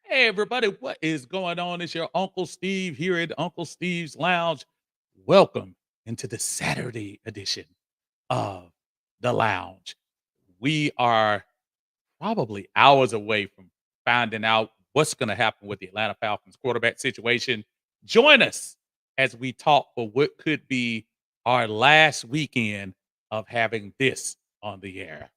Hey, everybody, what is going on? It's your Uncle Steve here at Uncle Steve's Lounge. Welcome into the Saturday edition of the Lounge. We are probably hours away from finding out what's going to happen with the Atlanta Falcons quarterback situation. Join us as we talk for what could be our last weekend of having this on the air.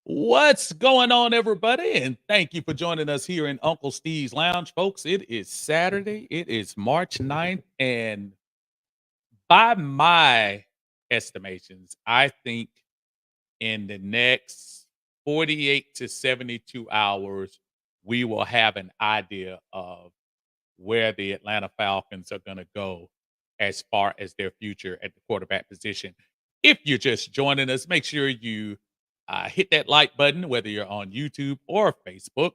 What's going on, everybody? And thank you for joining us here in Uncle Steve's Lounge, folks. It is Saturday. It is March 9th. And by my estimations, I think in the next 48 to 72 hours, we will have an idea of where the Atlanta Falcons are going to go as far as their future at the quarterback position. If you're just joining us, make sure you hit that like button, whether you're on YouTube or Facebook.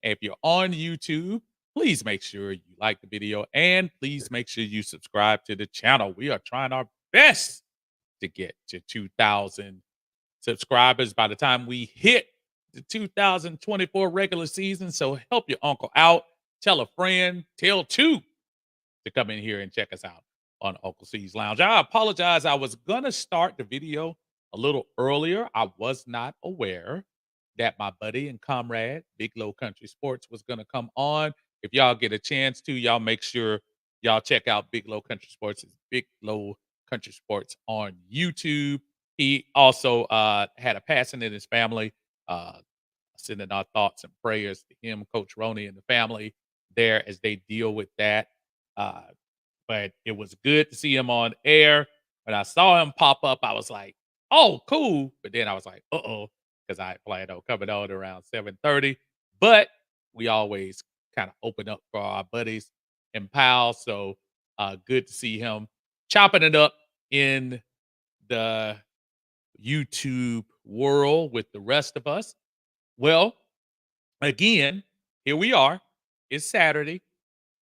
And if you're on YouTube, please make sure you like the video and please make sure you subscribe to the channel. We are trying our best to get to 2,000 subscribers by the time we hit the 2024 regular season. So help your uncle out. Tell a friend, tell two to come in here and check us out on Uncle C's Lounge. I apologize. I was going to start the video a little earlier. I was not aware that my buddy and comrade, Big Low Country Sports, was going to come on. If y'all get a chance to, y'all make sure y'all check out Big Low Country Sports. It's Big Low Country Sports on YouTube. He also had a passing in his family. Uh, Sending our thoughts and prayers to him, Coach Roney, and the family there as they deal with that. Uh, but it was good to see him on air. When I saw him pop up, I was like, "Oh, cool!" But then I was like, "Uh oh," because I planned on coming on around 7:30. But we always kind of open up for our buddies and pals, so good to see him chopping it up in the YouTube world with the rest of us. Well, again, here we are. It's Saturday,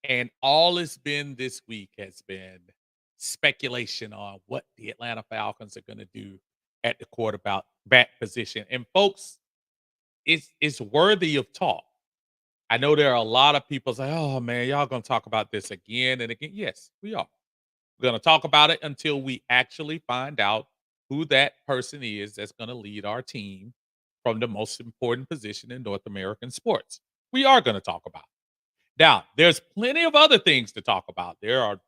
and all it's been this week has been speculation on what the Atlanta Falcons are going to do at the quarterback back position. And folks, it's worthy of talk. I know there are a lot of people say, "Oh man, y'all going to talk about this again and again." Yes, we are. We're going to talk about it until we actually find out who that person is that's going to lead our team from the most important position in North American sports. We are going to talk about it. Now, there's plenty of other things to talk about. There are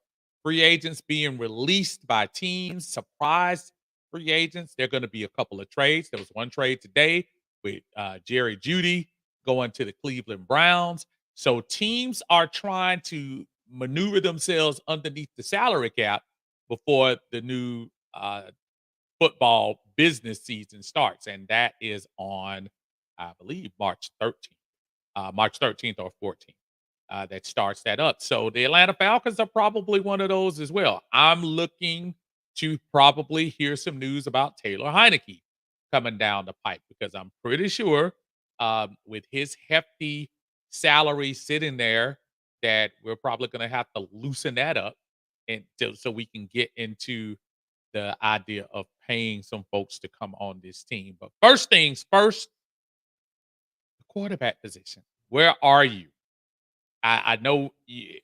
free agents being released by teams, surprise free agents. There are going to be a couple of trades. There was one trade today with Jerry Judy going to the Cleveland Browns. So teams are trying to maneuver themselves underneath the salary cap before the new football business season starts. And that is on, I believe, March 13th or 14th. That starts that up. So the Atlanta Falcons are probably one of those as well. I'm looking to probably hear some news about Taylor Heineke coming down the pipe because I'm pretty sure with his hefty salary sitting there that we're probably going to have to loosen that up and so we can get into the idea of paying some folks to come on this team. But first things first, the quarterback position. Where are you? I know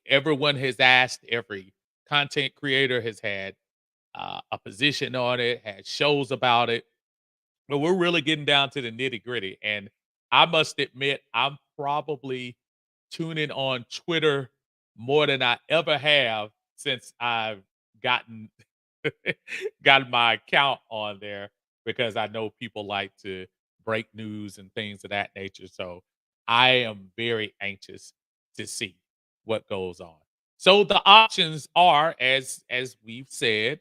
everyone has asked, every content creator has had a position on it, had shows about it, but we're really getting down to the nitty-gritty, and I must admit, I'm probably tuning on Twitter more than I ever have since I've gotten gotten my account on there because I know people like to break news and things of that nature, so I am very anxious to see what goes on. So the options are, as we've said,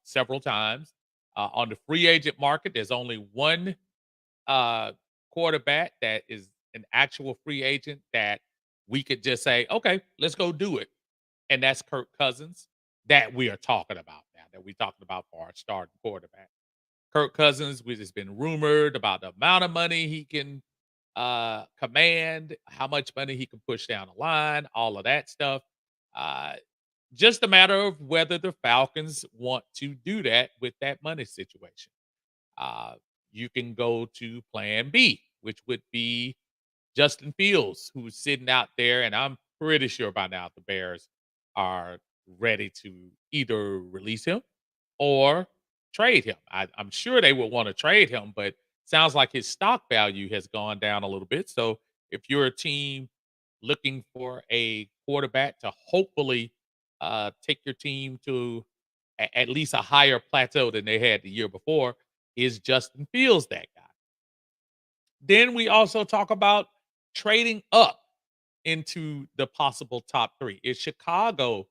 several times, on the free agent market, there's only one uh, quarterback that is an actual free agent that we could just say, okay, let's go do it. And that's Kirk Cousins that we are talking about now, that we're talking about for our starting quarterback. Kirk Cousins, which has been rumored about the amount of money he can command, how much money he can push down the line, all of that stuff. Uh, just a matter of whether the Falcons want to do that with that money situation. Uh, you can go to plan B, which would be Justin Fields, who's sitting out there, and I'm pretty sure by now the Bears are ready to either release him or trade him. I'm sure they would want to trade him, but sounds like his stock value has gone down a little bit. So if you're a team looking for a quarterback to hopefully take your team to at least a higher plateau than they had the year before, is Justin Fields that guy? Then we also talk about trading up into the possible top three. Is Chicago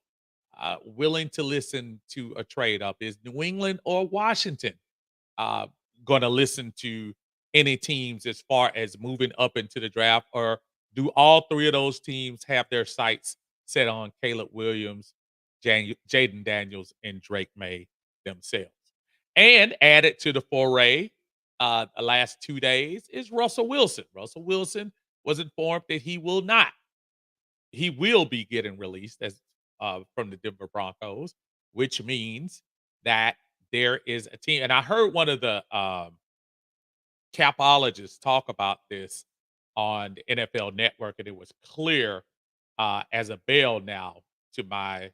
willing to listen to a trade up? Is New England or Washington uh, going to listen to any teams as far as moving up into the draft? Or do all three of those teams have their sights set on Caleb Williams, Jaden Daniels, and Drake May themselves? And added to the foray the last 2 days is Russell Wilson. Russell Wilson was informed that he will be getting released as from the Denver Broncos, which means that there is a team. And I heard one of the capologists talk about this on the NFL Network, and it was clear as a bell now to my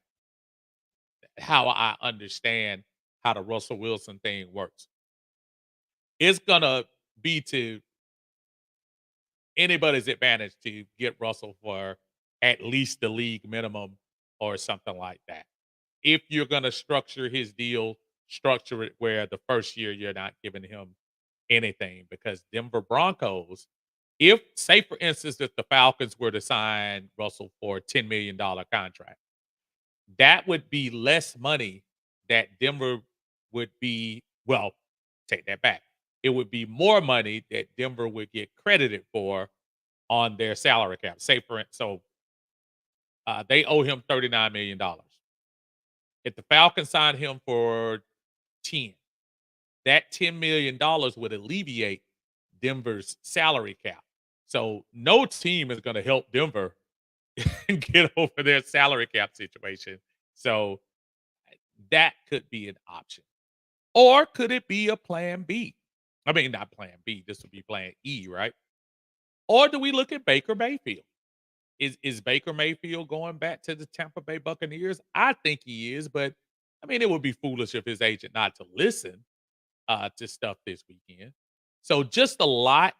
how I understand how the Russell Wilson thing works. It's gonna be to anybody's advantage to get Russell for at least the league minimum or something like that. If you're going to structure his deal, structure it where the first year you're not giving him anything because Denver Broncos, if say for instance if the Falcons were to sign Russell for a $10 million contract, that would be less money that Denver would be well, take that back. It would be more money that Denver would get credited for on their salary cap. Say for so they owe him $39 million. If the Falcons signed him for 10, that $10 million would alleviate Denver's salary cap. So no team is going to help Denver get over their salary cap situation. So that could be an option. Or could it be a plan B? I mean, not plan B. This would be plan E, right? Or do we look at Baker Mayfield? Is Baker Mayfield going back to the Tampa Bay Buccaneers? I think he is, but I mean, it would be foolish of his agent not to listen to stuff this weekend. So just a lot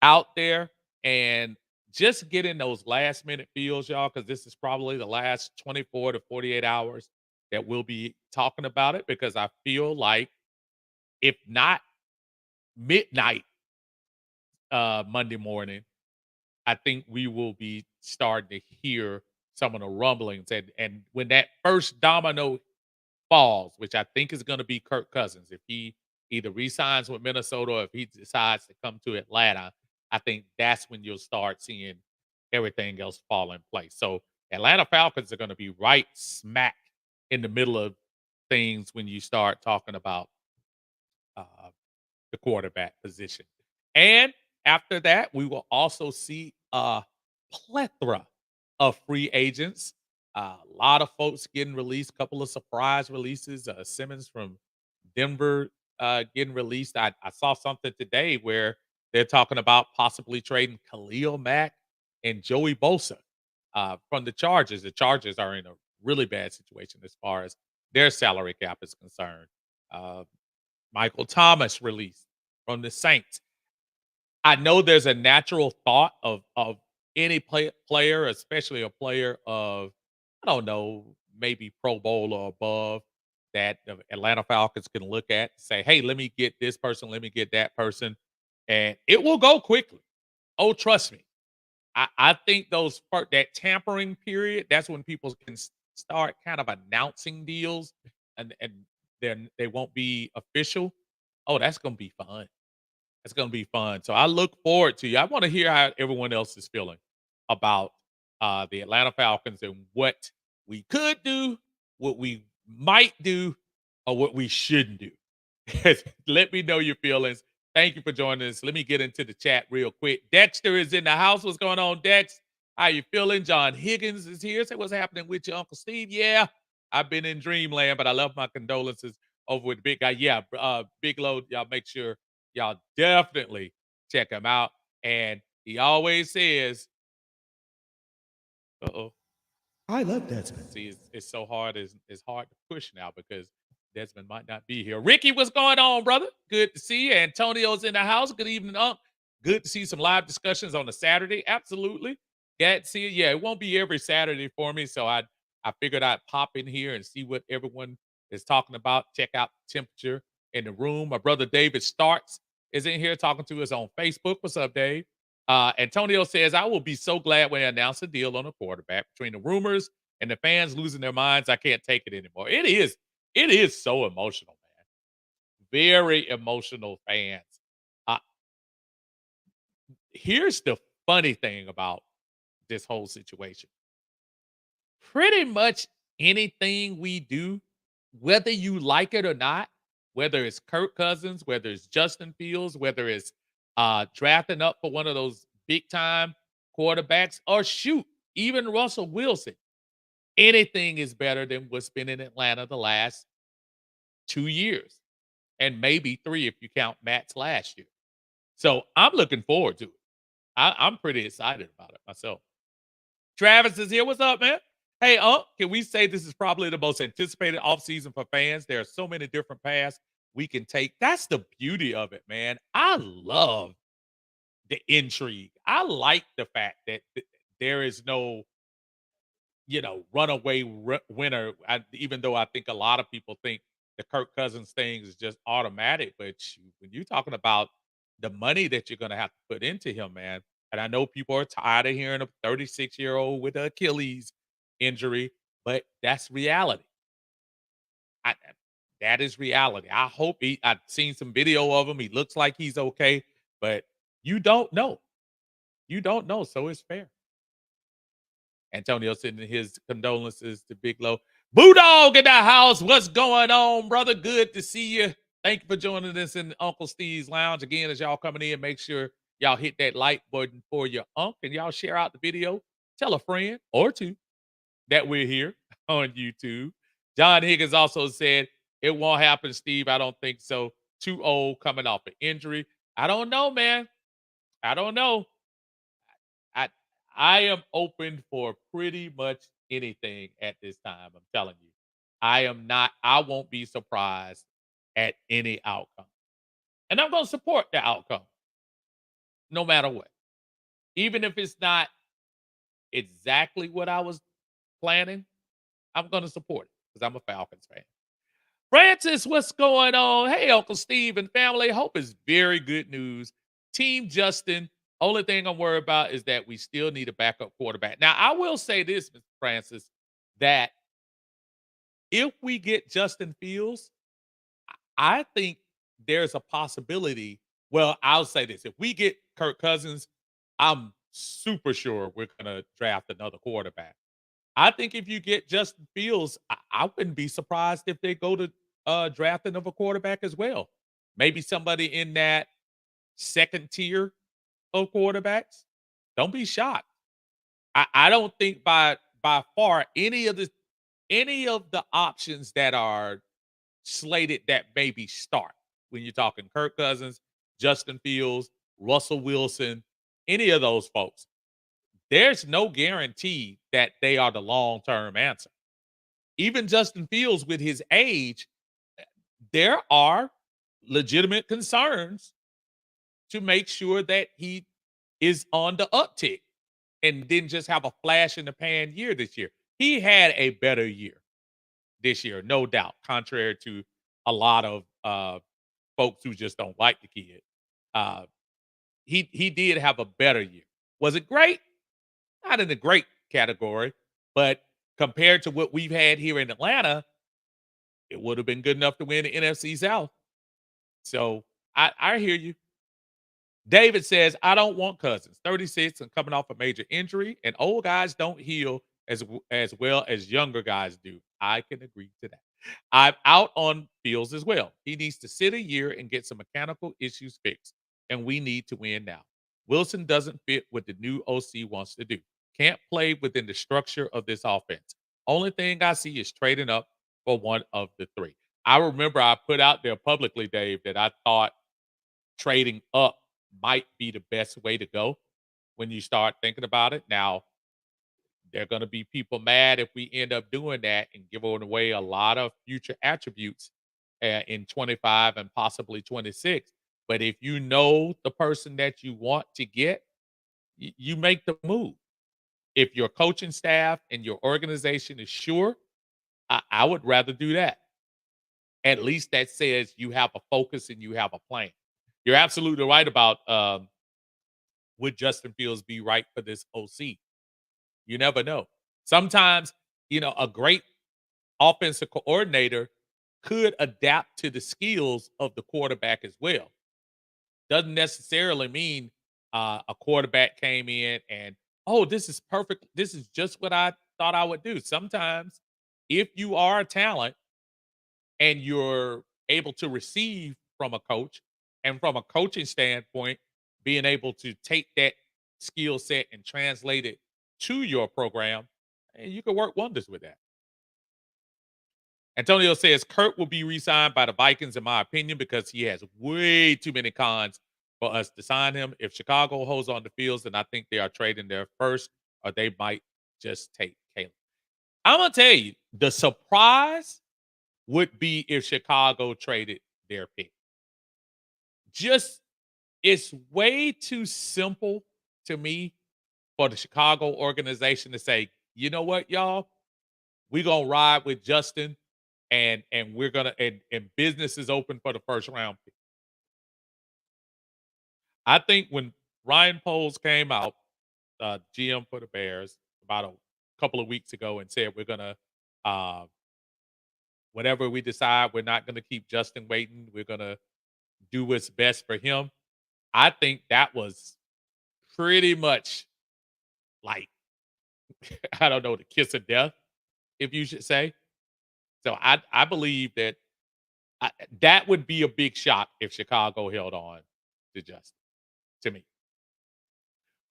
out there, and just getting those last minute feels, y'all, because this is probably the last 24 to 48 hours that we'll be talking about it. Because I feel like if not midnight Monday morning, I think we will be starting to hear some of the rumblings, and when that first domino falls, which I think is going to be Kirk Cousins, if he either resigns with Minnesota or if he decides to come to Atlanta, I think that's when you'll start seeing everything else fall in place. So Atlanta Falcons are going to be right smack in the middle of things when you start talking about uh, the quarterback position. And after that, we will also see a plethora of free agents. A lot of folks getting released, couple of surprise releases. Simmons from Denver getting released. I saw something today where they're talking about possibly trading Khalil Mack and Joey Bosa from the Chargers. The Chargers are in a really bad situation as far as their salary cap is concerned. Uh, Michael Thomas released from the Saints. I know there's a natural thought of any player, especially a player of, I don't know, maybe Pro Bowl or above, that the Atlanta Falcons can look at, say, "Hey, let me get this person, let me get that person," and it will go quickly. Oh, trust me. I think that tampering period, that's when people can start kind of announcing deals, and then they won't be official. Oh, that's gonna be fun. It's gonna be fun. So I look forward to you. I want to hear how everyone else is feeling about the Atlanta Falcons and what we could do, what we might do, or what we shouldn't do. Let me know your feelings. Thank you for joining us. Let me get into the chat real quick. Dexter is in the house. What's going on, Dex? How you feeling? John Higgins is here. Say, what's happening with you, Uncle Steve? Yeah, I've been in dreamland, but I love my condolences over with the big guy. Yeah, Big Load. Y'all make sure y'all definitely check him out. And he always says, "Uh-oh." I love Desmond. See, it's so hard. It's hard to push now because Desmond might not be here. Ricky, what's going on, brother? Good to see you. Antonio's in the house. Good evening, Unc. Good to see some live discussions on a Saturday. Absolutely. Glad to see you. Yeah, it won't be every Saturday for me, so I figured I'd pop in here and see what everyone is talking about. Check out the temperature in the room. My brother David Starks is in here talking to us on Facebook. What's up, Dave? Antonio says, I will be so glad when they announce a deal on a quarterback. Between the rumors and the fans losing their minds, I can't take it anymore. It is so emotional, man. Very emotional fans. Uh, Here's the funny thing about this whole situation. Pretty much anything we do, whether you like it or not, whether it's Kirk Cousins, whether it's Justin Fields, whether it's drafting up for one of those big time quarterbacks, or shoot, even Russell Wilson, anything is better than what's been in Atlanta the last 2 years, and maybe three if you count Matt's last year. So I'm looking forward to it. I'm pretty excited about it myself. Travis is here. What's up, man? Hey, can we say this is probably the most anticipated offseason for fans? There are so many different paths we can take. That's the beauty of it, man. I love the intrigue. I like the fact that there is no, runaway winner. Even though I think a lot of people think the Kirk Cousins thing is just automatic, but when you're talking about the money that you're going to have to put into him, man, and I know people are tired of hearing a 36-year-old with an Achilles injury, but that's reality. I, that is reality. I hope I've seen some video of him. He looks like he's okay, but you don't know. You don't know, so it's fair. Antonio sending his condolences to Big Low. Boo Dog in the house. What's going on, brother? Good to see you. Thank you for joining us in Uncle Steve's Lounge. Again, as y'all coming in, make sure y'all hit that like button for your unc and y'all share out the video. Tell a friend or two that we're here on YouTube. John Higgins also said, it won't happen, Steve. I don't think so. Too old coming off an injury. I don't know, man. I don't know. I I am open for pretty much anything at this time. I'm telling you. I won't be surprised at any outcome. And I'm going to support the outcome no matter what. Even if it's not exactly what I was planning, I'm going to support it because I'm a Falcons fan. Francis, what's going on? Hey, Uncle Steve and family. Hope is very good news. Team Justin. Only thing I'm worried about is that we still need a backup quarterback. Now, I will say this, Mr. Francis, that if we get Justin Fields, I think there's a possibility. Well, I'll say this. If we get Kirk Cousins, I'm super sure we're going to draft another quarterback. I think if you get Justin Fields, I wouldn't be surprised if they go to drafting of a quarterback as well. Maybe somebody in that second tier of quarterbacks. Don't be shocked. I don't think by far any of the options that are slated that maybe start when you're talking Kirk Cousins, Justin Fields, Russell Wilson, any of those folks. There's no guarantee that they are the long-term answer. even Justin Fields with his age, there are legitimate concerns to make sure that he is on the uptick and didn't just have a flash in the pan year this year. He had a better year this year, no doubt, contrary to a lot of folks who just don't like the kid. Uh, he did have a better year. Was it great? Not in the great category, but compared to what we've had here in Atlanta, it would have been good enough to win the NFC South. So I hear you. David says, I don't want Cousins, 36 and coming off a major injury, and old guys don't heal as well as younger guys do. I can agree to that. I'm out on Fields as well. He needs to sit a year and get some mechanical issues fixed, and we need to win now. Wilson doesn't fit what the new OC wants to do. Can't play within the structure of this offense. Only thing I see is trading up for one of the three. I remember I put out there publicly, Dave, that I thought trading up might be the best way to go when you start thinking about it. Now, there are going to be people mad if we end up doing that and giving away a lot of future attributes in 25 and possibly 26. But if you know the person that you want to get, you make the move. If your coaching staff and your organization is sure, I would rather do that. At least that says you have a focus and you have a plan. You're absolutely right about would Justin Fields be right for this OC? You never know. Sometimes, a great offensive coordinator could adapt to the skills of the quarterback as well. Doesn't necessarily mean a quarterback came in and, oh, this is perfect. This is just what I thought I would do. Sometimes, if you are a talent and you're able to receive from a coach, and from a coaching standpoint, being able to take that skill set and translate it to your program, and you can work wonders with that. Antonio says Kurt will be re-signed by the Vikings, in my opinion, because he has way too many cons for us to sign him. If Chicago holds on to Fields, then I think they are trading their first, or they might just take Caleb. I'm gonna tell you, the surprise would be if Chicago traded their pick. Just it's way too simple to me for the Chicago organization to say, you know what, y'all, we're gonna ride with Justin and we're gonna and business is open for the first round pick. I think when Ryan Poles came out, GM for the Bears, about a couple of weeks ago and said we're gonna uh whatever we decide, we're not gonna keep Justin waiting. We're gonna do what's best for him. I think that was pretty much like I don't know, the kiss of death, if you should say. So I believe that that would be a big shock if Chicago held on to Justin, to me.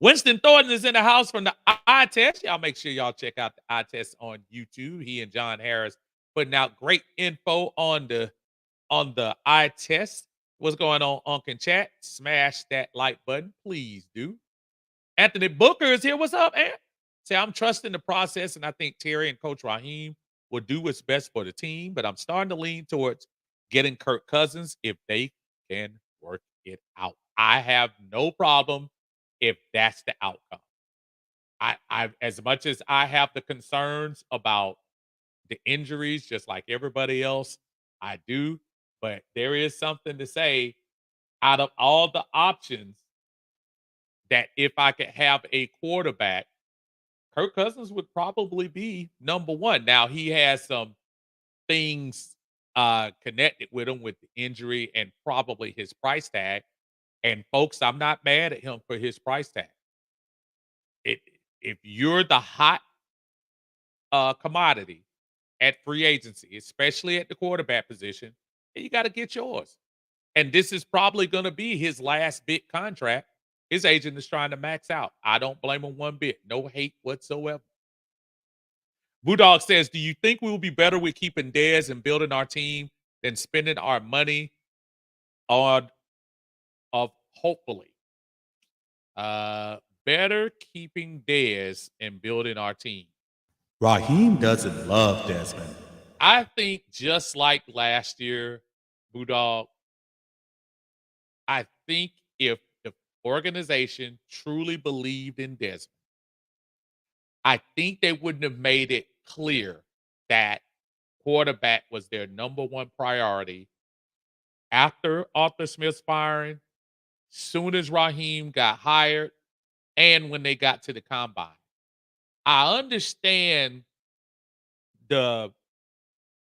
Winston Thornton is in the house from the eye test. Y'all make sure y'all check out the eye test on YouTube. He and John Harris putting out great info on the eye test. What's going on, Unc in chat? Smash that like button, please do. Anthony Booker is here. What's up, Ant? Say, I'm trusting the process, and I think Terry and Coach Raheem will do what's best for the team, but I'm starting to lean towards getting Kirk Cousins if they can work it out. I have no problem if that's the outcome. I as much as I have the concerns about the injuries, just like everybody else, I do. But there is something to say out of all the options that if I could have a quarterback, Kirk Cousins would probably be number one. Now he has some things connected with him with the injury and probably his price tag. And folks, I'm not mad at him for his price tag. It if you're the hot commodity at free agency, especially at the quarterback position, you got to get yours. And this is probably going to be his last big contract. His agent is trying to max out. I don't blame him one bit. No hate whatsoever. Budog says, do you think we will be better with keeping Dez and building our team than spending our money on of hopefully better keeping Dez and building our team? Raheem doesn't love Desmond. I think just like last year, Budog, I think if the organization truly believed in Desmond, I think they wouldn't have made it clear that quarterback was their number one priority after Arthur Smith's firing, soon as Raheem got hired, and when they got to the combine. I understand the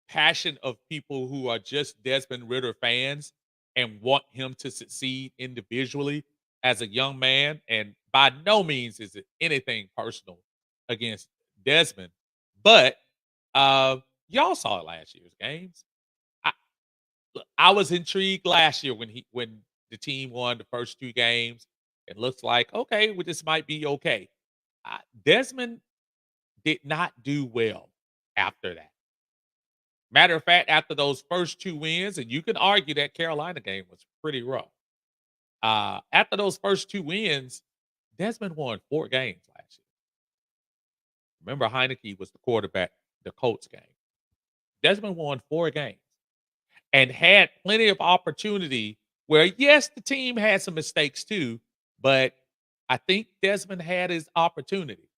passion of people who are just Desmond Ritter fans and want him to succeed individually as a young man. And by no means is it anything personal against Desmond. But y'all saw last year's games. I, I was intrigued last year when the team won the first two games. It looks like okay, well, this might be okay. Desmond did not do well after that. Matter of fact, after those first two wins, and you can argue that Carolina game was pretty rough. After those first two wins, Desmond won 4 games last year. Remember, Heineke was the quarterback, the Colts game. Desmond won 4 games and had plenty of opportunity where, yes, the team had some mistakes too, but I think Desmond had his opportunity.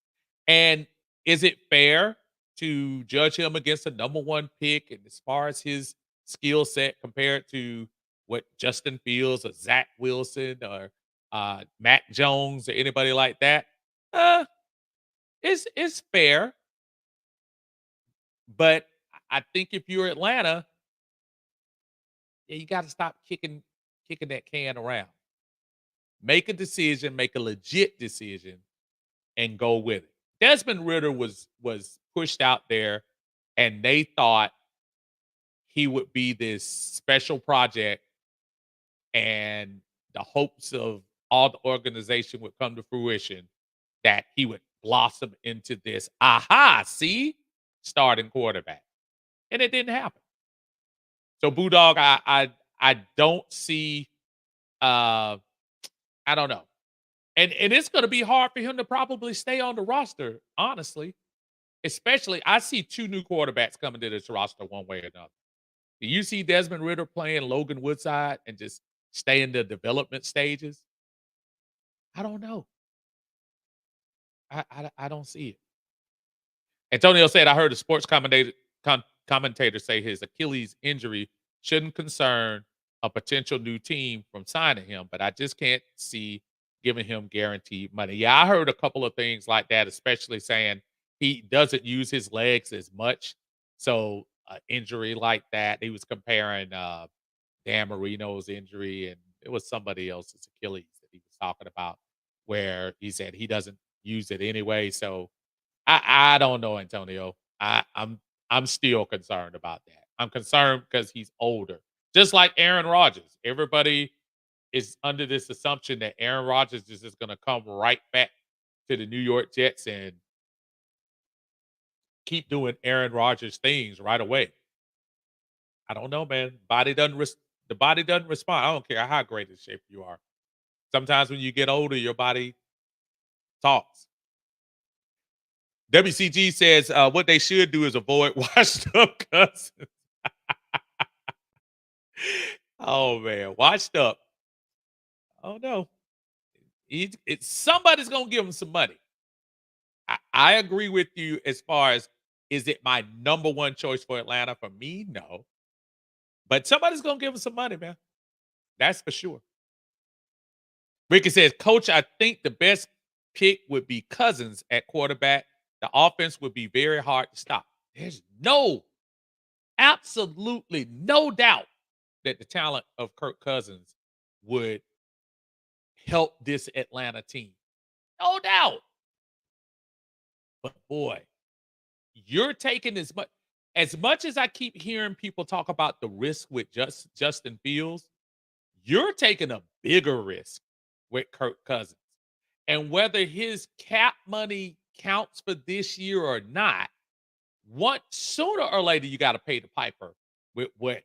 And is it fair to judge him against a number one pick and as far as his skill set compared to what Justin Fields or Zach Wilson or Mac Jones or anybody like that? It's fair, but I think if you're Atlanta, yeah, you got to stop kicking that can around. Make a decision, make a legit decision, and go with it. Desmond Ritter was pushed out there, and they thought he would be this special project, and the hopes of all the organization would come to fruition, that he would blossom into this starting quarterback, and it didn't happen. So, Bulldog, I don't see. I don't know, and it's going to be hard for him to probably stay on the roster, honestly. Especially, I see 2 new quarterbacks coming to this roster one way or another. Do you see Desmond Ritter playing Logan Woodside and just stay in the development stages? I don't know. I don't see it. Antonio said, "I heard a sports commentator say his Achilles injury shouldn't concern a potential new team from signing him, but I just can't see giving him guaranteed money." Yeah, I heard a couple of things like that, especially saying he doesn't use his legs as much. So, injury like that, he was comparing Dan Marino's injury, and it was somebody else's Achilles that he was talking about, where he said he doesn't use it anyway. So I don't know, Antonio. I'm still concerned about that. I'm concerned because he's older. Just like Aaron Rodgers. Everybody is under this assumption that Aaron Rodgers is just gonna come right back to the New York Jets and keep doing Aaron Rodgers things right away. I don't know, man. The body doesn't respond. I don't care how great in shape you are. Sometimes when you get older, your body talks. WCG says what they should do is avoid washed up cousins. Oh man, washed up. Oh no, somebody's gonna give him some money. I agree with you as far as is it my number one choice for Atlanta? For me, no. But somebody's gonna give him some money, man. That's for sure. Ricky says, Coach, I think the best pick would be Cousins at quarterback. The offense would be very hard to stop. There's absolutely no doubt that the talent of Kirk Cousins would help this Atlanta team. No doubt. But boy, you're taking as much as I keep hearing people talk about the risk with Justin Fields, you're taking a bigger risk with Kirk Cousins. And whether his cap money counts for this year or not, sooner or later you got to pay the piper with what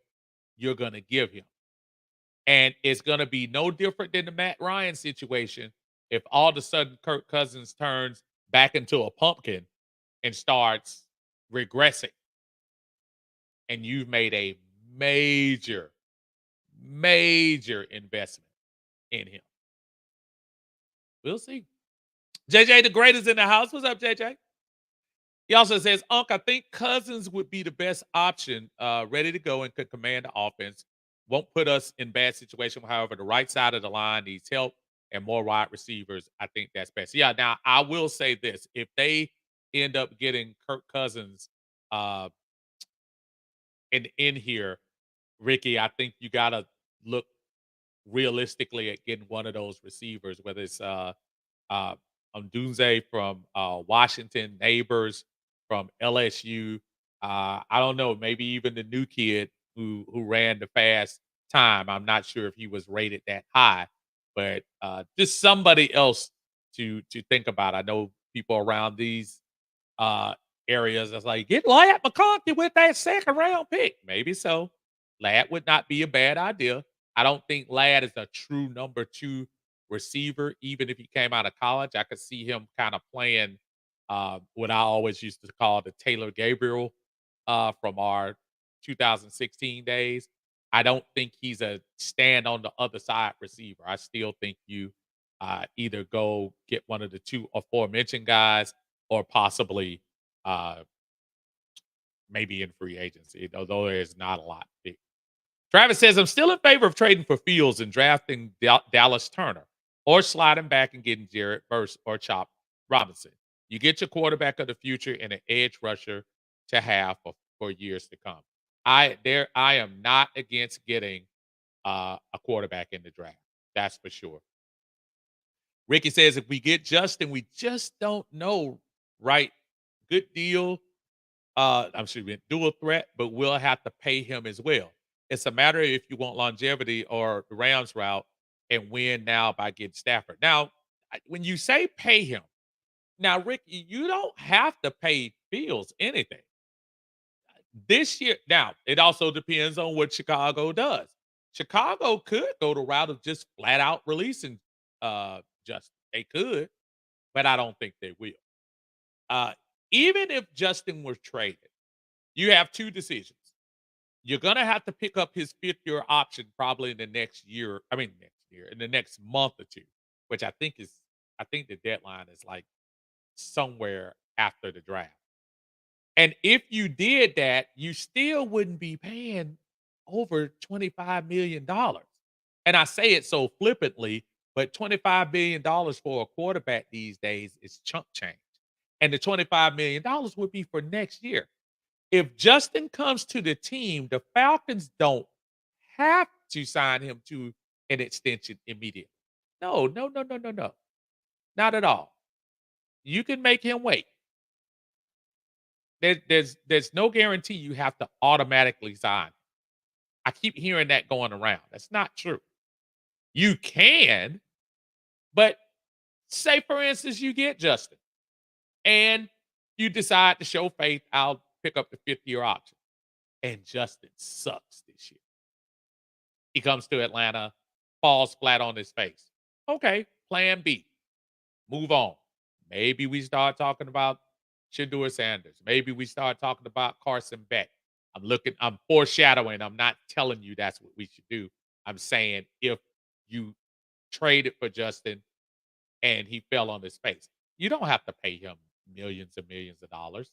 you're going to give him. And it's going to be no different than the Matt Ryan situation if all of a sudden Kirk Cousins turns back into a pumpkin and starts regressing, and you've made a major, major investment in him. We'll see. JJ the Great is in the house. What's up, JJ? He also says, Unc, I think Cousins would be the best option, ready to go and could command the offense. Won't put us in bad situation. However, the right side of the line needs help and more wide receivers. I think that's best. Yeah, now I will say this. If they end up getting Kirk Cousins uh in here, Ricky, I think you gotta look realistically at getting one of those receivers, whether it's uh, Dunze from Washington, Neighbors from LSU. I don't know, maybe even the new kid who ran the fast time. I'm not sure if he was rated that high, but just somebody else to think about. I know people around these uh, areas that's like get Ladd McConkey with that second round pick. Maybe so. Ladd would not be a bad idea. I don't think Ladd is a true number two receiver. Even if he came out of college, I could see him kind of playing what I always used to call the Taylor Gabriel from our 2016 days. I don't think he's a stand on the other side receiver. I still think you either go get one of the two aforementioned guys or possibly uh, maybe in free agency, although there's not a lot. Travis says, I'm still in favor of trading for Fields and drafting Dallas Turner or sliding back and getting Jarrett Burst or Chop Robinson. You get your quarterback of the future and an edge rusher to have for years to come. I am not against getting a quarterback in the draft. That's for sure. Ricky says if we get Justin, we just don't know. Right. Good deal. I'm sure we dual threat, but we'll have to pay him as well. It's a matter of if you want longevity or the Rams route and win now by getting Stafford. Now, when you say pay him, now, Rick, you don't have to pay Fields anything this year. Now, it also depends on what Chicago does. Chicago could go the route of just flat out releasing Justin. They could, but I don't think they will. Uh, Even if Justin were traded, you have two decisions. You're gonna have to pick up his fifth-year option probably in the next year. I mean, next year, in the next month or two, which I think the deadline is like somewhere after the draft. And if you did that, you still wouldn't be paying over $25 million. And I say it so flippantly, but $25 million for a quarterback these days is chump change. And the $25 million would be for next year. If Justin comes to the team, the Falcons don't have to sign him to an extension immediately. No, no, no, no, no, no. Not at all. You can make him wait. There's no guarantee you have to automatically sign. I keep hearing that going around. That's not true. You can, but say for instance you get Justin and you decide to show faith, I'll pick up the fifth-year option. And Justin sucks this year. He comes to Atlanta, falls flat on his face. Okay, plan B. Move on. Maybe we start talking about Shedeur Sanders. Maybe we start talking about Carson Beck. I'm foreshadowing. I'm not telling you that's what we should do. I'm saying if you traded for Justin and he fell on his face, you don't have to pay him millions and millions of dollars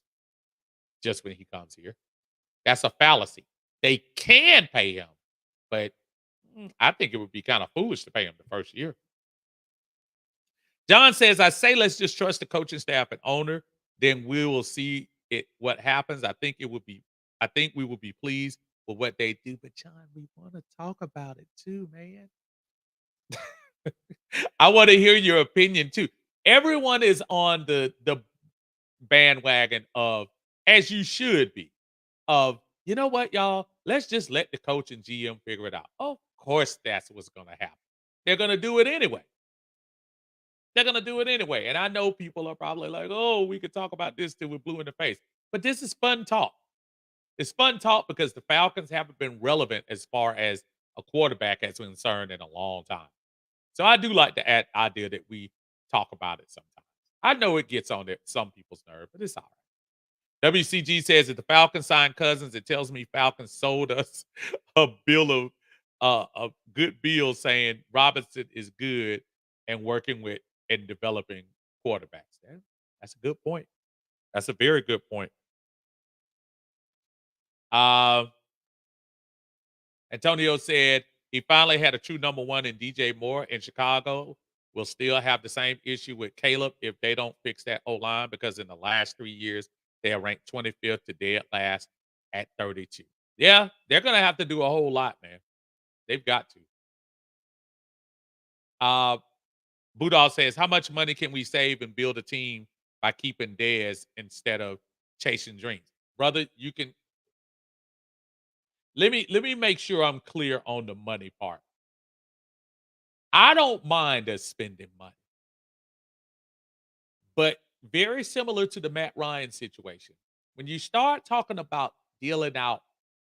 just when he comes here. That's a fallacy. They can pay him, but I think it would be kind of foolish to pay him the first year. John says, I say let's just trust the coaching staff and owner. Then we will see it what happens. I think we will be pleased with what they do. But John, we want to talk about it too, man. I want to hear your opinion too. Everyone is on the bandwagon of, as you should be, of you know what, y'all? Let's just let the coach and GM figure it out. Of course, that's what's gonna happen. They're gonna do it anyway. They're gonna do it anyway. And I know people are probably like, oh, we could talk about this till we're blue in the face. But this is fun talk. It's fun talk because the Falcons haven't been relevant as far as a quarterback is concerned in a long time. So I do like the idea that we talk about it sometimes. I know it gets on some people's nerve, but it's all right. WCG says that the Falcons signed Cousins. It tells me Falcons sold us a bill of a good bill saying Robinson is good and working with and developing quarterbacks. That's a good point. That's a very good point. Uh, Antonio said he finally had a true number one in DJ Moore in Chicago. We'll still have the same issue with Caleb if they don't fix that O line because in the last 3 years, they are ranked 25th to dead last at 32. Yeah, they're going to have to do a whole lot, man. They've got to. Uh, Budal says, how much money can we save and build a team by keeping Dez instead of chasing dreams? Brother, you can let me make sure I'm clear on the money part. I don't mind us spending money, but very similar to the Matt Ryan situation. When you start talking about dealing out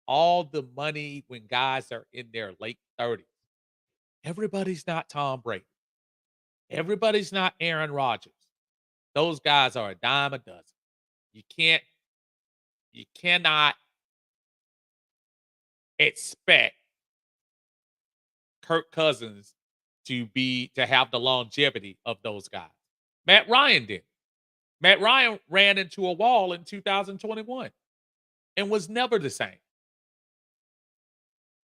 all the money when guys are in their late 30s, everybody's not Tom Brady. Everybody's not Aaron Rodgers. Those guys are a dime a dozen. You can't, you cannot expect Kirk Cousins to have the longevity of those guys. Matt Ryan did. Matt Ryan ran into a wall in 2021 and was never the same.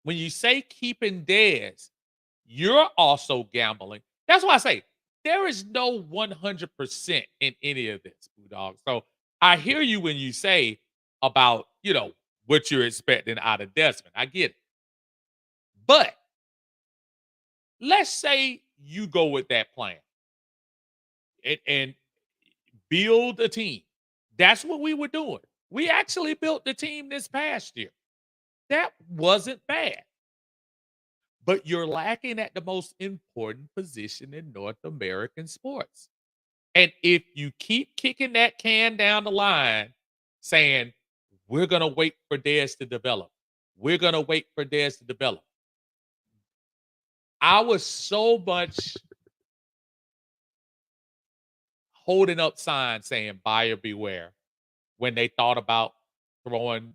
When you say keeping Dez, you're also gambling. That's why I say there is no 100% in any of this, dog. So I hear you when you say about, what you're expecting out of Desmond. I get it. But let's say you go with that plan and build a team. That's what we were doing. We actually built the team this past year. That wasn't bad. But you're lacking at the most important position in North American sports. And if you keep kicking that can down the line, saying, we're going to wait for Dez to develop, we're going to wait for Dez to develop. I was so much holding up signs saying, buyer beware, when they thought about throwing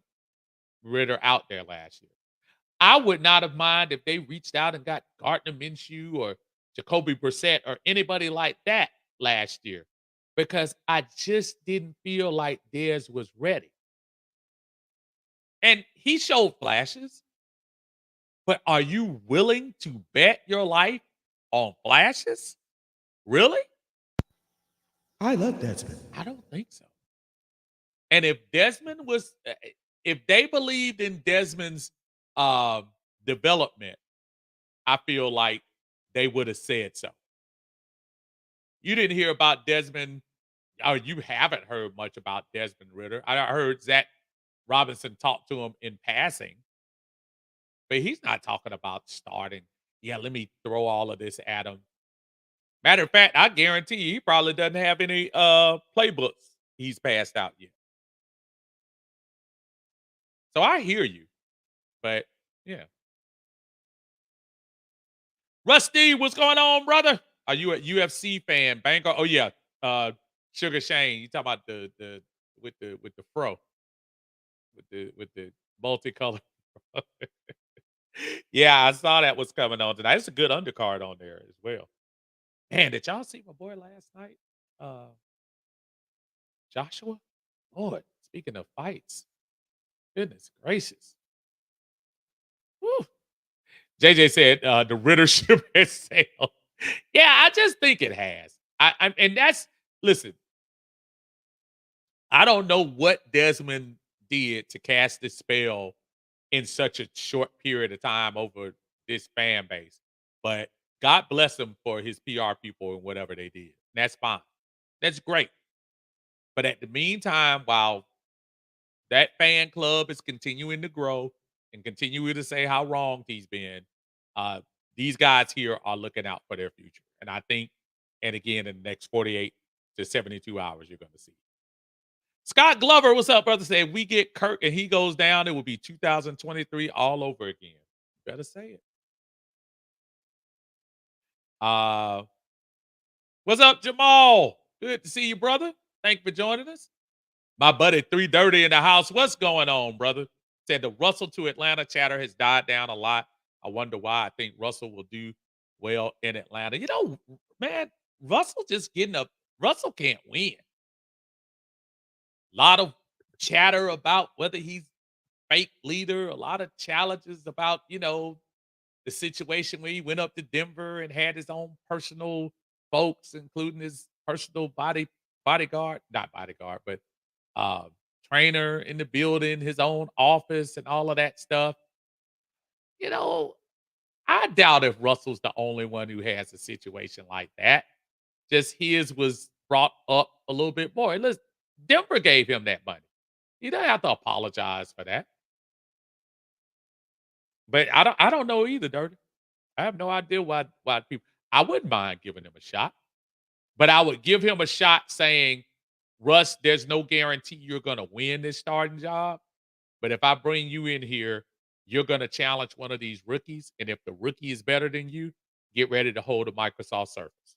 Ritter out there last year. I would not have minded if they reached out and got Gardner Minshew or Jacoby Brissett or anybody like that last year because I just didn't feel like Dez was ready. And he showed flashes, but are you willing to bet your life on flashes? Really? I love Desmond. I don't think so. And if they believed in Desmond's development, I feel like they would have said so. You didn't hear about Desmond, or you haven't heard much about Desmond Ritter. I heard Zach Robinson talk to him in passing, but he's not talking about starting. Yeah, let me throw all of this at him. Matter of fact, I guarantee you, he probably doesn't have any playbooks he's passed out yet. So I hear you, but yeah. Rusty, what's going on, brother? Are you a UFC fan? Banker? Oh yeah. Sugar Shane. You talking about the with the fro. With the multicolored. Yeah, I saw that was coming on tonight. It's a good undercard on there as well. Man, did y'all see my boy last night? Uh Joshua? Lord, speaking of fights, goodness gracious. Woo. JJ said the Ritter ship has sailed. Yeah, I just think it has. And that's listen. I don't know what Desmond did to cast this spell in such a short period of time over this fan base, but God bless him for his PR people and whatever they did. That's fine. That's great. But at the meantime, while that fan club is continuing to grow and continuing to say how wrong he's been, uh, these guys here are looking out for their future. And I think, and again, in the next 48 to 72 hours, you're going to see. Scott Glover, what's up, brother? Said we get Kirk and he goes down, it will be 2023 all over again. Better say it. Uh, what's up, Jamal? Good to see you, brother. Thank you for joining us. My buddy 330 in the house. What's going on, brother? Said the Russell to Atlanta chatter has died down a lot. I wonder why. I think Russell will do well in Atlanta. Man, Russell just getting up. Russell can't win. A lot of chatter about whether he's fake leader, a lot of challenges about, the situation where he went up to Denver and had his own personal folks, including his personal bodyguard, not bodyguard, but uh, trainer in the building, his own office, and all of that stuff. You know, I doubt if Russell's the only one who has a situation like that. Just his was brought up a little bit more. And listen, Denver gave him that money. He doesn't have to apologize for that. But I don't know either, Dirty. I have no idea why people. I wouldn't mind giving him a shot, but I would give him a shot saying, Russ, there's no guarantee you're gonna win this starting job. But if I bring you in here, you're gonna challenge one of these rookies. And if the rookie is better than you, get ready to hold a Microsoft Surface.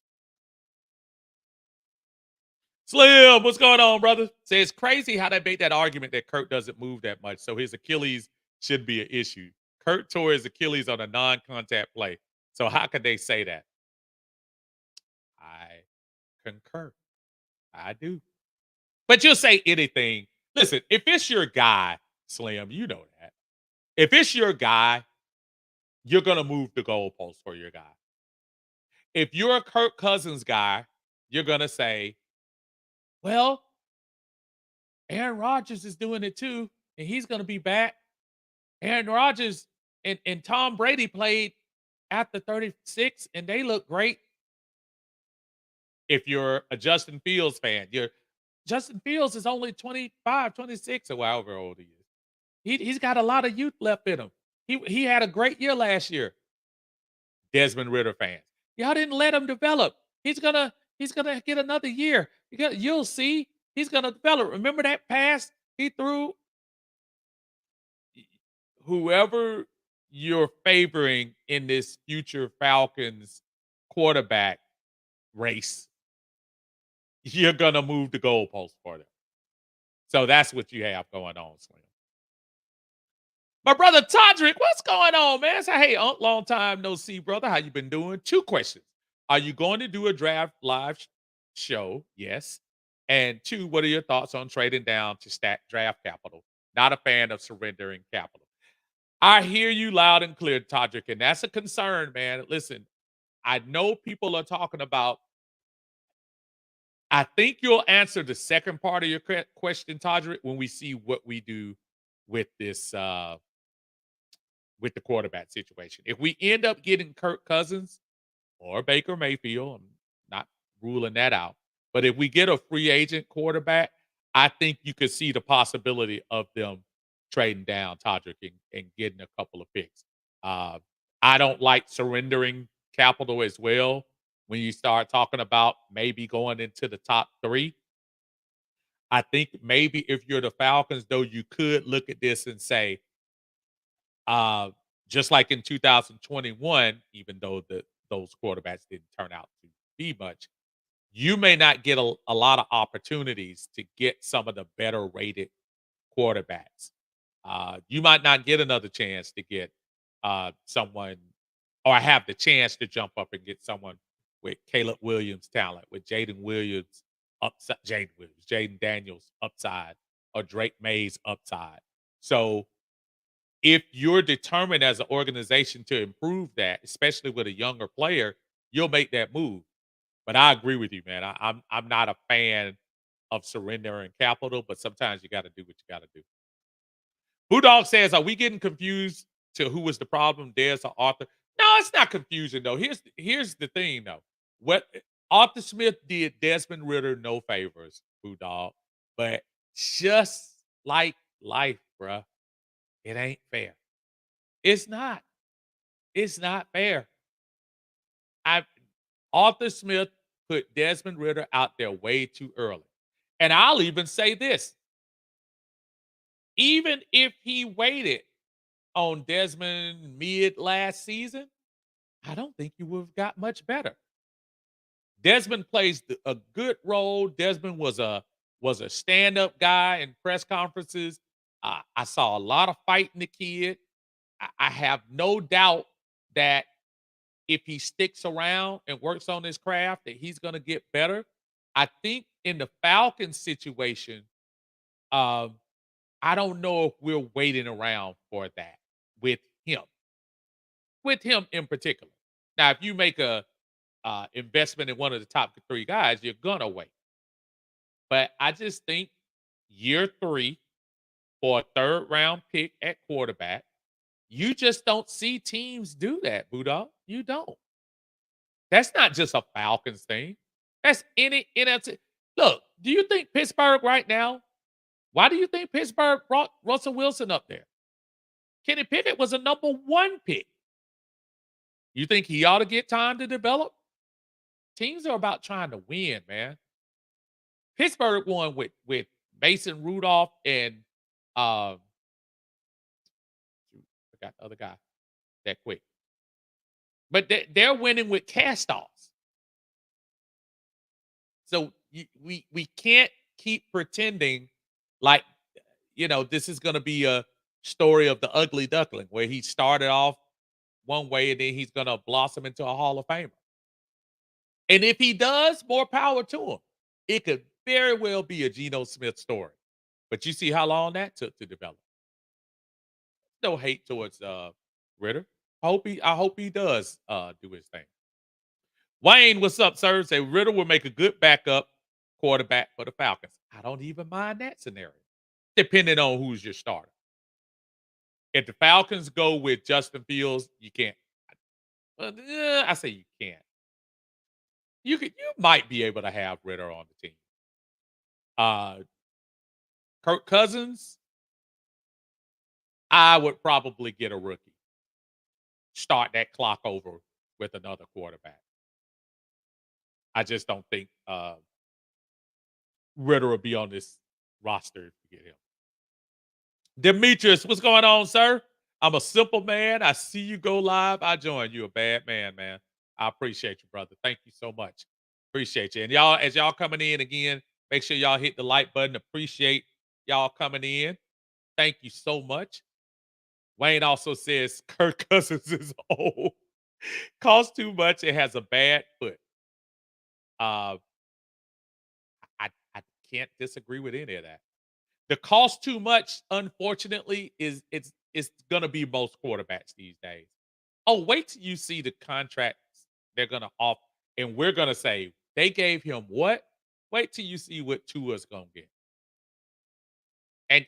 Slim, what's going on, brother? Say it's crazy how they made that argument that Kurt doesn't move that much, so his Achilles should be an issue. Kurt tore his Achilles on a non-contact play. So how could they say that? I concur. I do. But you'll say anything. Listen, if it's your guy, Slim, you know that. If it's your guy, you're gonna move the goalpost for your guy. If you're a Kirk Cousins guy, you're gonna say, well, Aaron Rodgers is doing it too, and he's gonna be back. Aaron Rodgers and Tom Brady played after 36, and they look great. If you're a Justin Fields fan, Justin Fields is only 25, 26, or however old he is. He's got a lot of youth left in him. He had a great year last year. Desmond Ritter fans, y'all didn't let him develop. He's gonna get another year. You'll see. He's gonna develop. Remember that pass he threw? Whoever you're favoring in this future Falcons quarterback race, you're gonna move the goalpost for them. So that's what you have going on, Slim. My brother Todrick, what's going on, man? Say, hey, long time no see, brother. How you been doing? Two questions. Are you going to do a draft live show? Yes. And two, what are your thoughts on trading down to stack draft capital? Not a fan of surrendering capital. I hear you loud and clear, Todrick, and that's a concern, man. Listen, I know people are talking about. I think you'll answer the second part of your question, Todrick, when we see what we do with this with the quarterback situation. If we end up getting Kirk Cousins or Baker Mayfield, I'm not ruling that out. But if we get a free agent quarterback, I think you could see the possibility of them trading down Todrick and getting a couple of picks. Uh, I don't like surrendering capital as well when you start talking about maybe going into the top three. I think maybe if you're the Falcons, though, you could look at this and say, uh, just like in 2021, even though those quarterbacks didn't turn out to be much, you may not get a lot of opportunities to get some of the better rated quarterbacks. You might not get another chance to get someone or have the chance to jump up and get someone with Caleb Williams' talent, with Jaden Williams upside, Jaden Daniels upside, or Drake May's upside. So if you're determined as an organization to improve that, especially with a younger player, you'll make that move. But I agree with you, man. I'm not a fan of surrendering capital, but sometimes you got to do what you got to do. Budog says, "Are we getting confused to who was the problem, Des or Arthur?" No, it's not confusing though. Here's the thing though. What Arthur Smith did Desmond Ritter no favors, Budog, but just like life, bruh, it ain't fair. It's not. It's not fair. I Arthur Smith put Desmond Ritter out there way too early. And I'll even say this. Even if he waited on Desmond mid last season, I don't think he would have got much better. Desmond plays a good role. Desmond was a was a stand-up guy in press conferences. I saw a lot of fight in the kid. I have no doubt that if he sticks around and works on his craft, that he's going to get better. I think in the Falcons situation, um, I don't know if we're waiting around for that with him, in particular. Now, if you make a investment in one of the top 3 guys, you're gonna wait. But I just think year 3 for a 3rd round pick at quarterback, you just don't see teams do that, Budal. You don't. That's not just a Falcons thing. That's any NFC. Look, do you think Pittsburgh right now? Why do you think Pittsburgh brought Russell Wilson up there? Kenny Pickett was a number 1 pick. You think he ought to get time to develop? Teams are about trying to win, man. Pittsburgh won with Mason Rudolph and I forgot the other guy that quick. But they're winning with cast-offs. So we can't keep pretending like, this is going to be a story of the ugly duckling where he started off one way and then he's going to blossom into a Hall of Famer. And if he does, more power to him. It could very well be a Geno Smith story. But you see how long that took to develop. No hate towards Ritter. I hope he does do his thing. Wayne, what's up, sir? Say Ritter will make a good backup quarterback for the Falcons. I don't even mind that scenario, depending on who's your starter. If the Falcons go with Justin Fields, you can't. I say you can't. You might be able to have Ritter on the team. Kirk Cousins, I would probably get a rookie. Start that clock over with another quarterback. I just don't think Ritter will be on this roster to get him. Demetrius, what's going on, sir? I'm a simple man. I see you go live. I join you. A bad man, man. I appreciate you, brother. Thank you so much. Appreciate you. And y'all, as y'all coming in again, make sure y'all hit the like button. Appreciate y'all coming in. Thank you so much. Wayne also says Kirk Cousins is old. Costs too much. It has a bad foot. I can't disagree with any of that. The cost too much, unfortunately, is it's gonna be most quarterbacks these days. Oh, wait till you see the contracts they're gonna offer, and we're gonna say they gave him what? Wait till you see what Tua's gonna get. And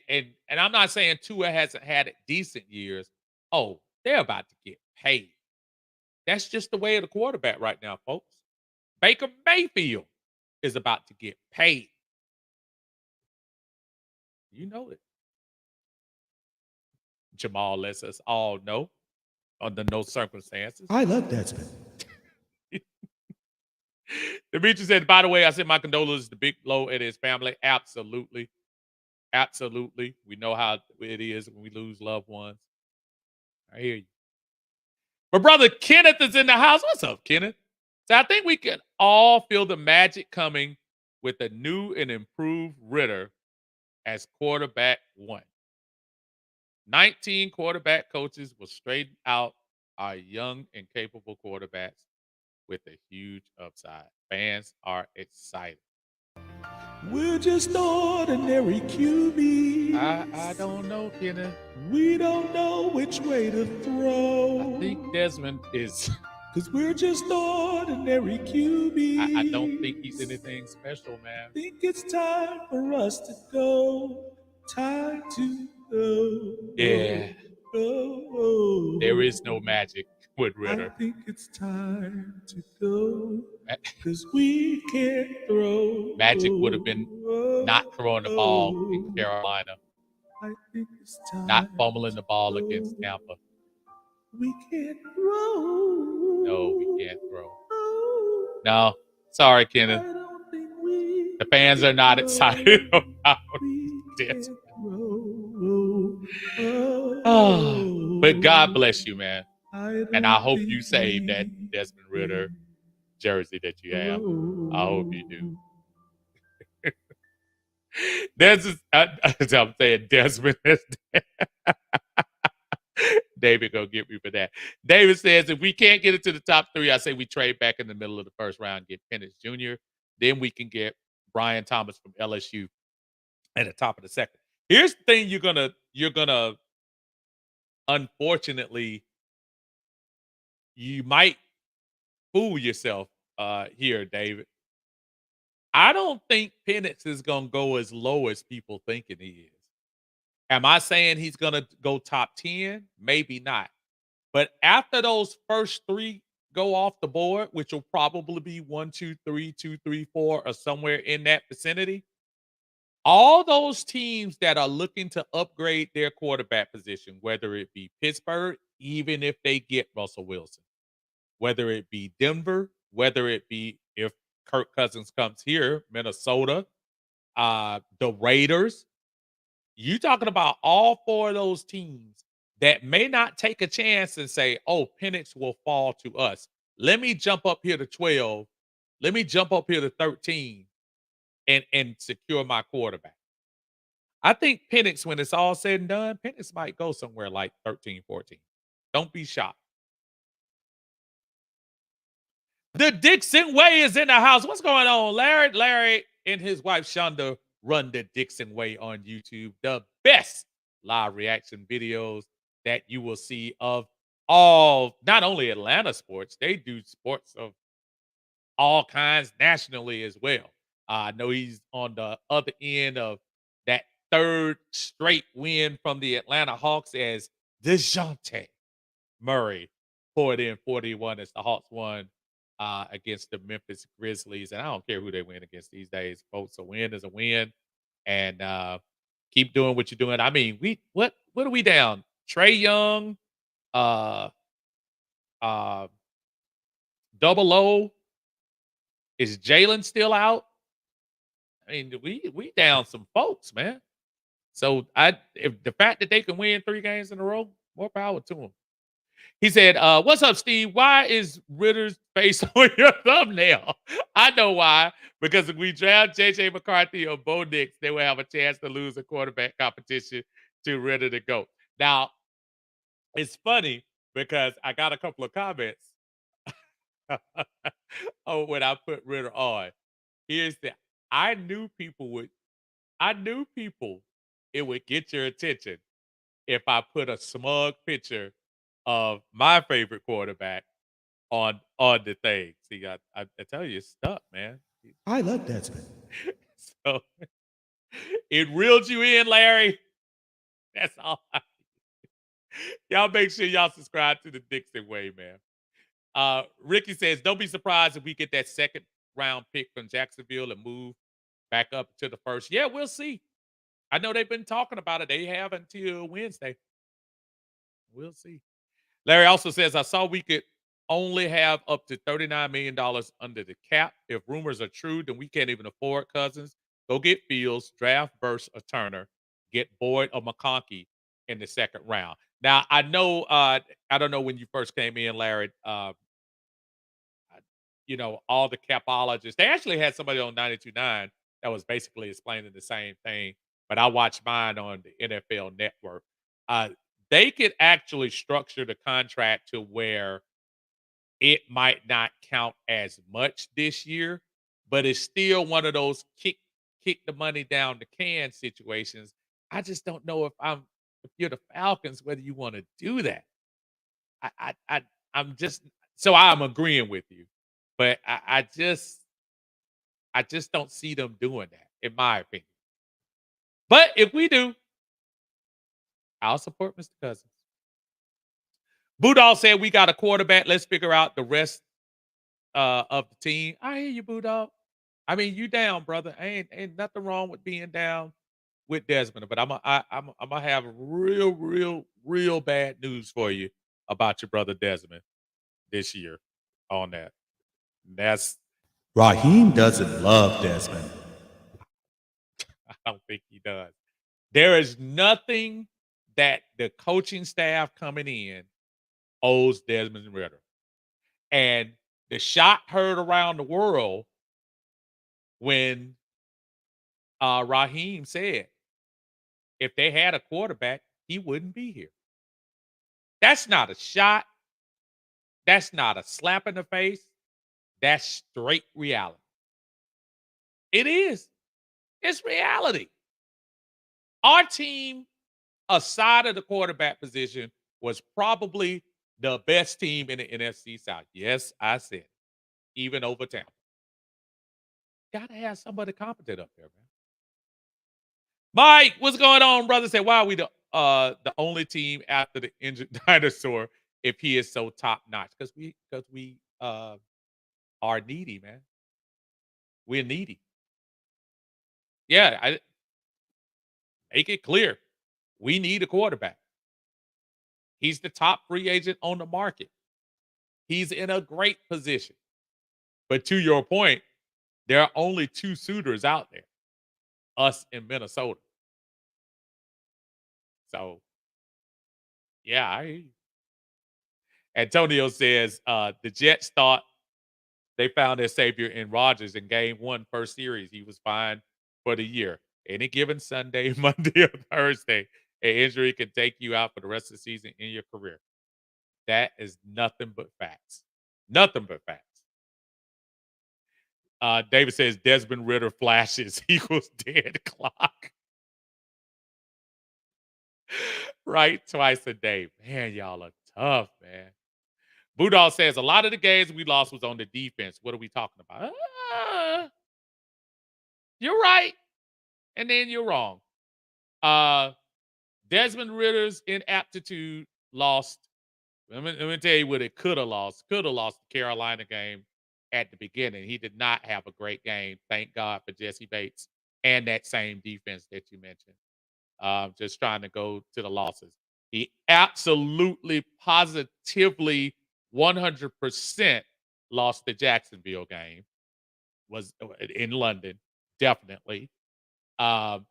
I'm not saying Tua hasn't had decent years. Oh, they're about to get paid. That's just the way of the quarterback right now, folks. Baker Mayfield is about to get paid. You know it. Jamal lets us all know under no circumstances. I love Desmond. Demetrius said, by the way, I send my condolences to Big Low and his family. Absolutely. Absolutely. We know how it is when we lose loved ones. I hear you. My brother Kenneth is in the house. What's up, Kenneth? So I think we can all feel the magic coming with a new and improved Ritter as quarterback 1. 19 quarterback coaches will straighten out our young and capable quarterbacks with a huge upside. Fans are excited. We're just ordinary QBs. I don't know, Kenneth. We don't know which way to throw. I think Desmond is. Cause we're just ordinary QBs. I don't think he's anything special, man. I think it's time for us to go. Time to go. Yeah. Go. There is no magic with Ritter. I think it's time to go. Cause we can't throw. Magic would have been not throwing the ball in Carolina. I think it's time. Not fumbling the ball against Tampa. We can't throw. No, we can't throw. No. Sorry, Kenneth. The fans are not excited about this. Oh, but God bless you, man. And I hope you save that Desmond Ritter jersey that you have. I hope you do. As I'm saying, Desmond. David gonna get me for that. David says if we can't get into the top three, I say we trade back in the middle of the first round, get Penix Jr. Then we can get Brian Thomas from LSU at the top of the second. Here's the thing: you're gonna unfortunately you might fool yourself here, David. I don't think Penix is gonna go as low as people thinking he is. Am I saying he's gonna go top 10? Maybe not. But after those first three go off the board, which will probably be 1, 2, 3, 2, 3, 4, or somewhere in that vicinity, all those teams that are looking to upgrade their quarterback position, whether it be Pittsburgh, even if they get Russell Wilson, whether it be Denver, whether it be if Kirk Cousins comes here, Minnesota, the Raiders, you talking about all four of those teams that may not take a chance and say, "Oh, Penix will fall to us. Let me jump up here to 12. Let me jump up here to 13 and secure my quarterback." I think Penix, when it's all said and done, Penix might go somewhere like 13, 14. Don't be shocked. The Dixon Way is in the house. What's going on, Larry? Larry and his wife Shonda run the Dixon Way on YouTube. The best live reaction videos that you will see of all, not only Atlanta sports, they do sports of all kinds nationally as well. I know he's on the other end of that third straight win from the Atlanta Hawks as DeJounte Murray poured in 41 as the Hawks won against the Memphis Grizzlies. And I don't care who they win against these days, folks. A win is a win. And keep doing what you're doing. I mean, what are we down? Trey Young, uh uh Double O. Is Jalen still out? I mean, we down some folks, man. So if the fact that they can win 3 games in a row, more power to them. He said, "What's up, Steve? Why is Ritter's face on your thumbnail?" I know why. Because if we draft J.J. McCarthy or Bo Nix, they will have a chance to lose a quarterback competition to Ritter to go. Now, it's funny because I got a couple of comments oh when I put Ritter on. Here's the I knew people would I knew people it would get your attention if I put a smug picture of my favorite quarterback on the thing. See, I tell you, it's stuck, man. I love Desmond. So it reeled you in, Larry. That's all. Y'all make sure y'all subscribe to the Dixon Way, man. Ricky says, "Don't be surprised if we get that second round pick from Jacksonville and move back up to the first." Yeah, we'll see. I know they've been talking about it. They have until Wednesday. We'll see. Larry also says, "I saw we could only have up to $39 million under the cap. If rumors are true, then we can't even afford Cousins. Go get Fields, draft Burst or Turner, get Boyd or McConkey in the second round." Now, I know, I don't know when you first came in, Larry, all the capologists. They actually had somebody on 92.9 that was basically explaining the same thing, but I watched mine on the NFL Network. Uh, they could actually structure the contract to where it might not count as much this year, but it's still one of those kick the money down the can situations. I just don't know if you're the Falcons whether you want to do that. I'm just so I'm agreeing with you, but I just don't see them doing that, in my opinion. But if we do, I'll support Mr. Cousins. Budal said we got a quarterback. Let's figure out the rest of the team. I hear you, Budal. I mean, you down, brother. Ain't nothing wrong with being down with Desmond, but I'm gonna have real bad news for you about your brother Desmond this year on that. That's Raheem doesn't love Desmond. I don't think he does. There is nothing that the coaching staff coming in owes Desmond Ritter. And the shot heard around the world when Raheem said if they had a quarterback, he wouldn't be here. That's not a shot. That's not a slap in the face. That's straight reality. It is. It's reality. Our team, aside of the quarterback position, was probably the best team in the NFC South. Yes, I said it, even over Tampa. Gotta have somebody competent up there, man. Mike, what's going on, brother? Say, why are we the only team after the injured dinosaur if he is so top notch? Because we are needy, man. We're needy. Yeah, I make it clear. We need a quarterback. He's the top free agent on the market. He's in a great position. But to your point, there are only two suitors out there, us in Minnesota. So, yeah, I hear you. Antonio says the Jets thought they found their savior in Rodgers in game one, first series. He was fine for the year. Any given Sunday, Monday, or Thursday, an injury can take you out for the rest of the season in your career. That is nothing but facts. Nothing but facts. David says Desmond Ritter flashes equals dead clock. Right, twice a day. Man, y'all are tough, man. Budal says a lot of the games we lost was on the defense. What are we talking about? You're right, and then you're wrong. Desmond Ritter's inaptitude lost. Let me tell you what it could have lost. Could have lost the Carolina game at the beginning. He did not have a great game. Thank God for Jesse Bates and that same defense that you mentioned. Just trying to go to the losses. He absolutely, positively, 100% lost the Jacksonville game. Was in London, definitely. Um,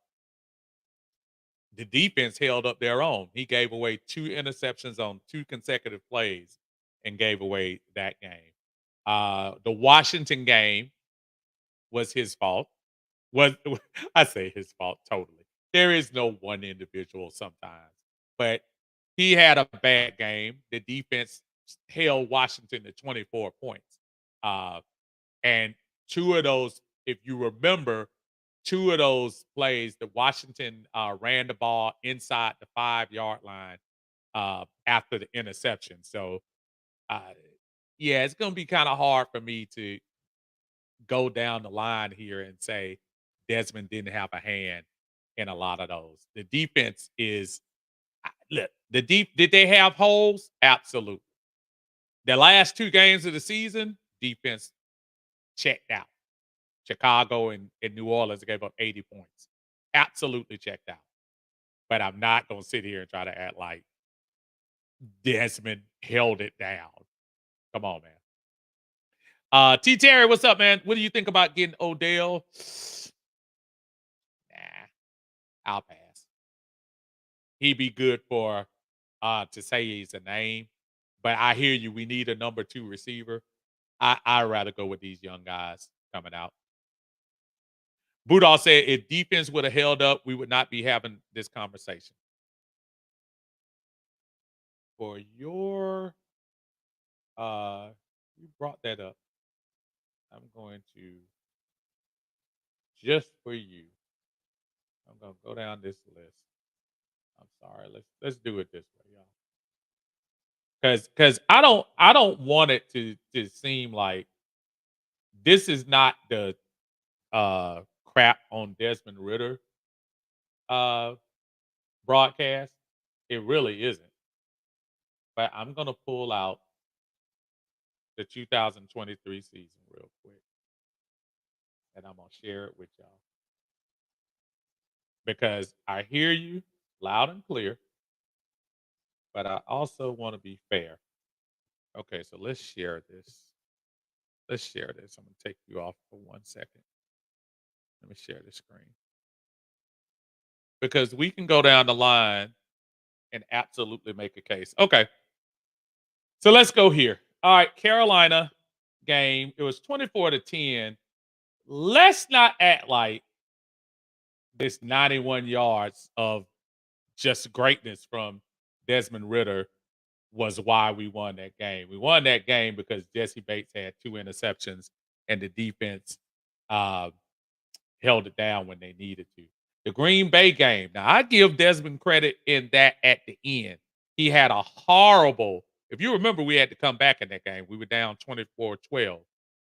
the defense held up their own. He gave away 2 interceptions on 2 consecutive plays and gave away that game. The Washington game was his fault. Was I say his fault totally. There is no one individual sometimes, but he had a bad game. The defense held Washington to 24 points. And 2 of those, if you remember, 2 of those plays that Washington ran the ball inside the 5-yard line after the interception. So, uh, yeah, it's going to be kind of hard for me to go down the line here and say Desmond didn't have a hand in a lot of those. The defense is look, did they have holes? Absolutely. The last 2 games of the season, defense checked out. Chicago and New Orleans gave up 80 points. Absolutely checked out. But I'm not going to sit here and try to act like Desmond held it down. Come on, man. T. Terry, what's up, man? What do you think about getting Odell? Nah, I'll pass. He'd be good for to say he's a name. But I hear you. We need a number 2 receiver. I'd rather go with these young guys coming out. Budal said if defense would have held up, we would not be having this conversation. For your you brought that up. I'm going to just for you. I'm gonna go down this list. I'm sorry. Let's do it this way, y'all. Because I don't want it to seem like this is not the crap on Desmond Ritter uh broadcast. It really isn't. But I'm gonna pull out the 2023 season real quick. And I'm gonna share it with y'all. Because I hear you loud and clear, but I also want to be fair. Okay, so let's share this. Let's share this. I'm gonna take you off for 1 second. Let me share the screen. Because we can go down the line and absolutely make a case. Okay. So let's go here. All right, Carolina game. It was 24-10. Let's not act like This 91 yards of just greatness from Desmond Ritter was why we won that game. We won that game because Jesse Bates had 2 interceptions and the defense uh, held it down when they needed to. The Green Bay game. Now, I give Desmond credit in that at the end. He had a horrible, if you remember, we had to come back in that game. We were down 24-12.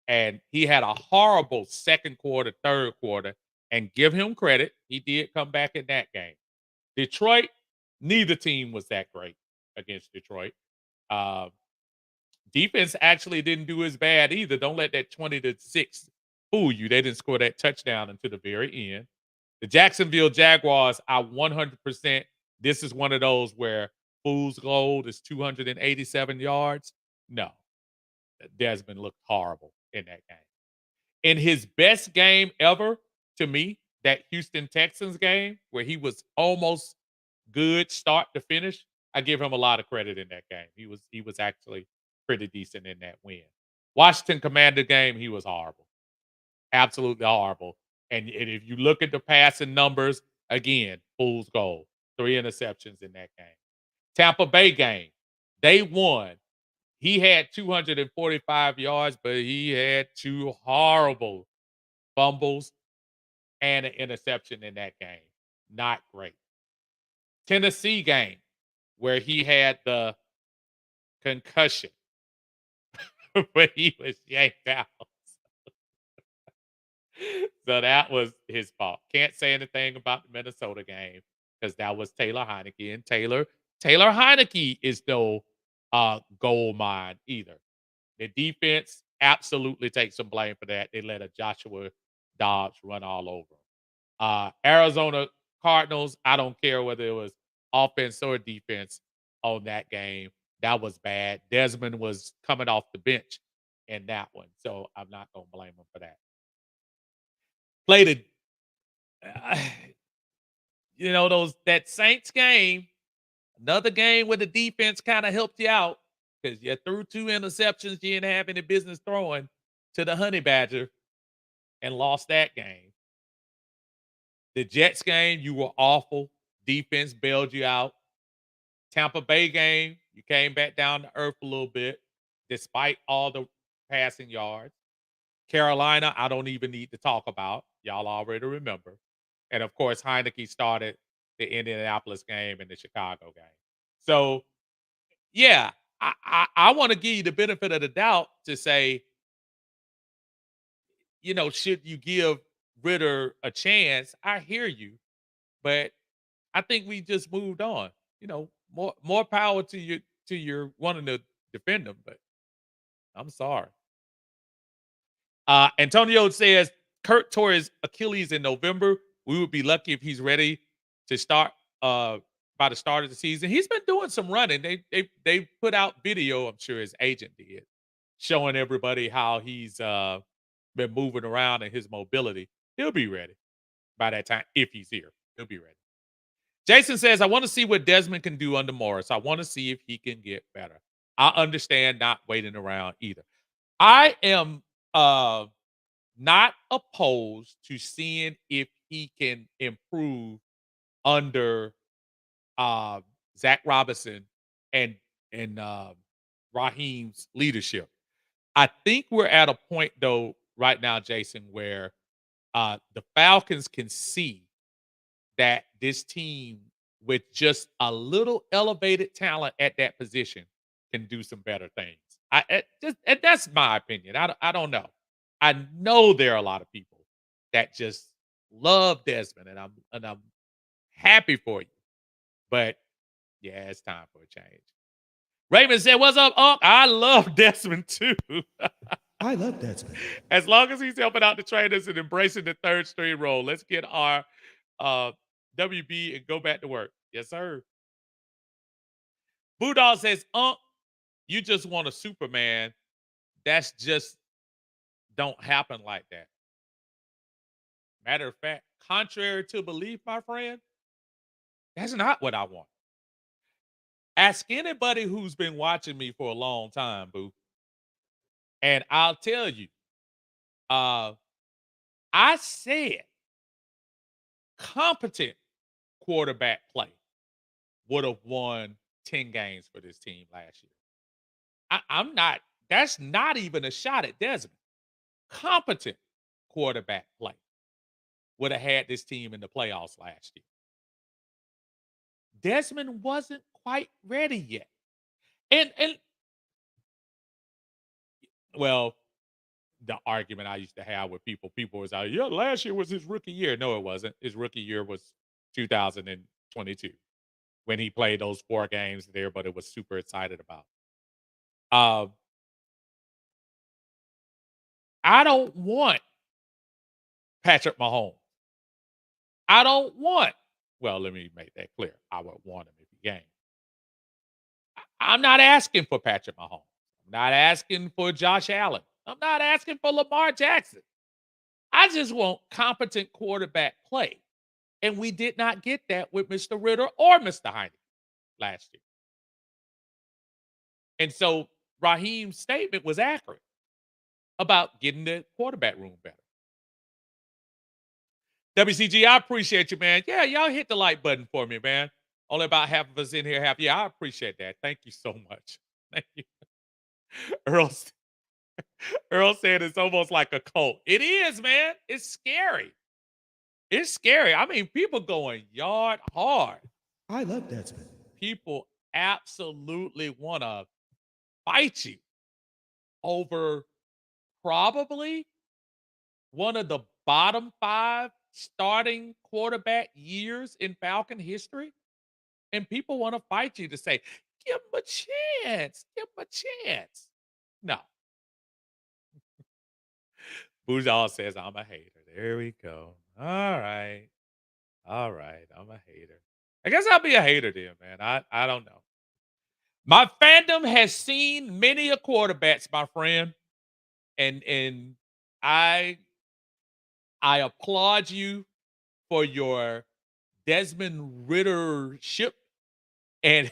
And he had a horrible second quarter, third quarter, and give him credit. He did come back in that game. Detroit, neither team was that great against Detroit. Uh, Defense actually didn't do as bad either. Don't let that 20-6 fool you. They didn't score that touchdown until the very end. The Jacksonville Jaguars, I 100%. This is one of those where fool's gold is 287 yards. No, Desmond looked horrible in that game. In his best game ever, to me, that Houston Texans game where he was almost good start to finish, I give him a lot of credit in that game. He was actually pretty decent in that win. Washington Commander game, he was horrible. Absolutely horrible. And if you look at the passing numbers, again, fool's gold. 3 interceptions in that game. Tampa Bay game, they won. He had 245 yards, but he had 2 horrible fumbles and an interception in that game. Not great. Tennessee game, where he had the concussion, but he was yanked out. So that was his fault. Can't say anything about the Minnesota game because that was Taylor Heineke. And Taylor Heineke is no gold mine either. The defense absolutely takes some blame for that. They let a Joshua Dobbs run all over them. Arizona Cardinals, I don't care whether it was offense or defense on that game. That was bad. Desmond was coming off the bench in that one, so I'm not going to blame him for that. Played that Saints game, another game where the defense kind of helped you out because you threw 2 interceptions you didn't have any business throwing to the Honey Badger and lost that game. The Jets game, you were awful. Defense bailed you out. Tampa Bay game, you came back down to earth a little bit despite all the passing yards. Carolina, I don't even need to talk about. Y'all already remember. And of course, Heineke started the Indianapolis game and the Chicago game. So, yeah, I want to give you the benefit of the doubt to say, should you give Ritter a chance? I hear you, but I think we just moved on. More power to your wanting to defend them, but I'm sorry. Antonio says Kurt tore his Achilles in November. We would be lucky if he's ready to start by the start of the season. He's been doing some running. They put out video, I'm sure his agent did, showing everybody how he's been moving around and his mobility. He'll be ready by that time if he's here. He'll be ready. Jason says, I want to see what Desmond can do under Morris. I want to see if he can get better. I understand not waiting around either. I am not opposed to seeing if he can improve under Zach Robinson and Raheem's leadership. I think we're at a point though right now, Jason, where the Falcons can see that this team with just a little elevated talent at that position can do some better things. And that's my opinion. I don't know. I know there are a lot of people that just love Desmond, and I'm happy for you. But yeah, it's time for a change. Raymond said, "What's up, Unc? I love Desmond too. I love Desmond. As long as he's helping out the trainers and embracing the third string role, let's get our WB and go back to work." Yes, sir. Boodall says, "Unc, you just want a Superman. That's just don't happen like that. Matter of fact, contrary to belief, my friend, that's not what I want. Ask anybody who's been watching me for a long time, boo. And I'll tell you, I said competent quarterback play would have won 10 games for this team last year. I'm not, that's not even a shot at Desmond. Competent quarterback play would have had this team in the playoffs last year. Desmond wasn't quite ready yet. And well, the argument I used to have with people was like, yeah, last year was his rookie year. No, it wasn't. His rookie year was 2022 when he played those 4 games there, but it was super excited about. I don't want Patrick Mahomes. I don't want, well, let me make that clear. I would want him if he game. I'm not asking for Patrick Mahomes. I'm not asking for Josh Allen. I'm not asking for Lamar Jackson. I just want competent quarterback play. And we did not get that with Mr. Ritter or Mr. Heineke last year. And so Raheem's statement was accurate about getting the quarterback room better. WCG, I appreciate you, man. Yeah, y'all hit the like button for me, man. Only about half of us in here have. Yeah, I appreciate that. Thank you so much. Thank you. Earl said it's almost like a cult. It is, man. It's scary. It's scary. I mean, people going yard hard. I love Desmond. People absolutely want to fight you over probably one of the bottom 5 starting quarterback years in Falcon history. And people want to fight you to say, give him a chance. Give him a chance. No. Boujal says, I'm a hater. There we go. All right. I'm a hater. I guess I'll be a hater then, man. I don't know. My fandom has seen many a quarterbacks, my friend. And I applaud you for your Desmond Rittership and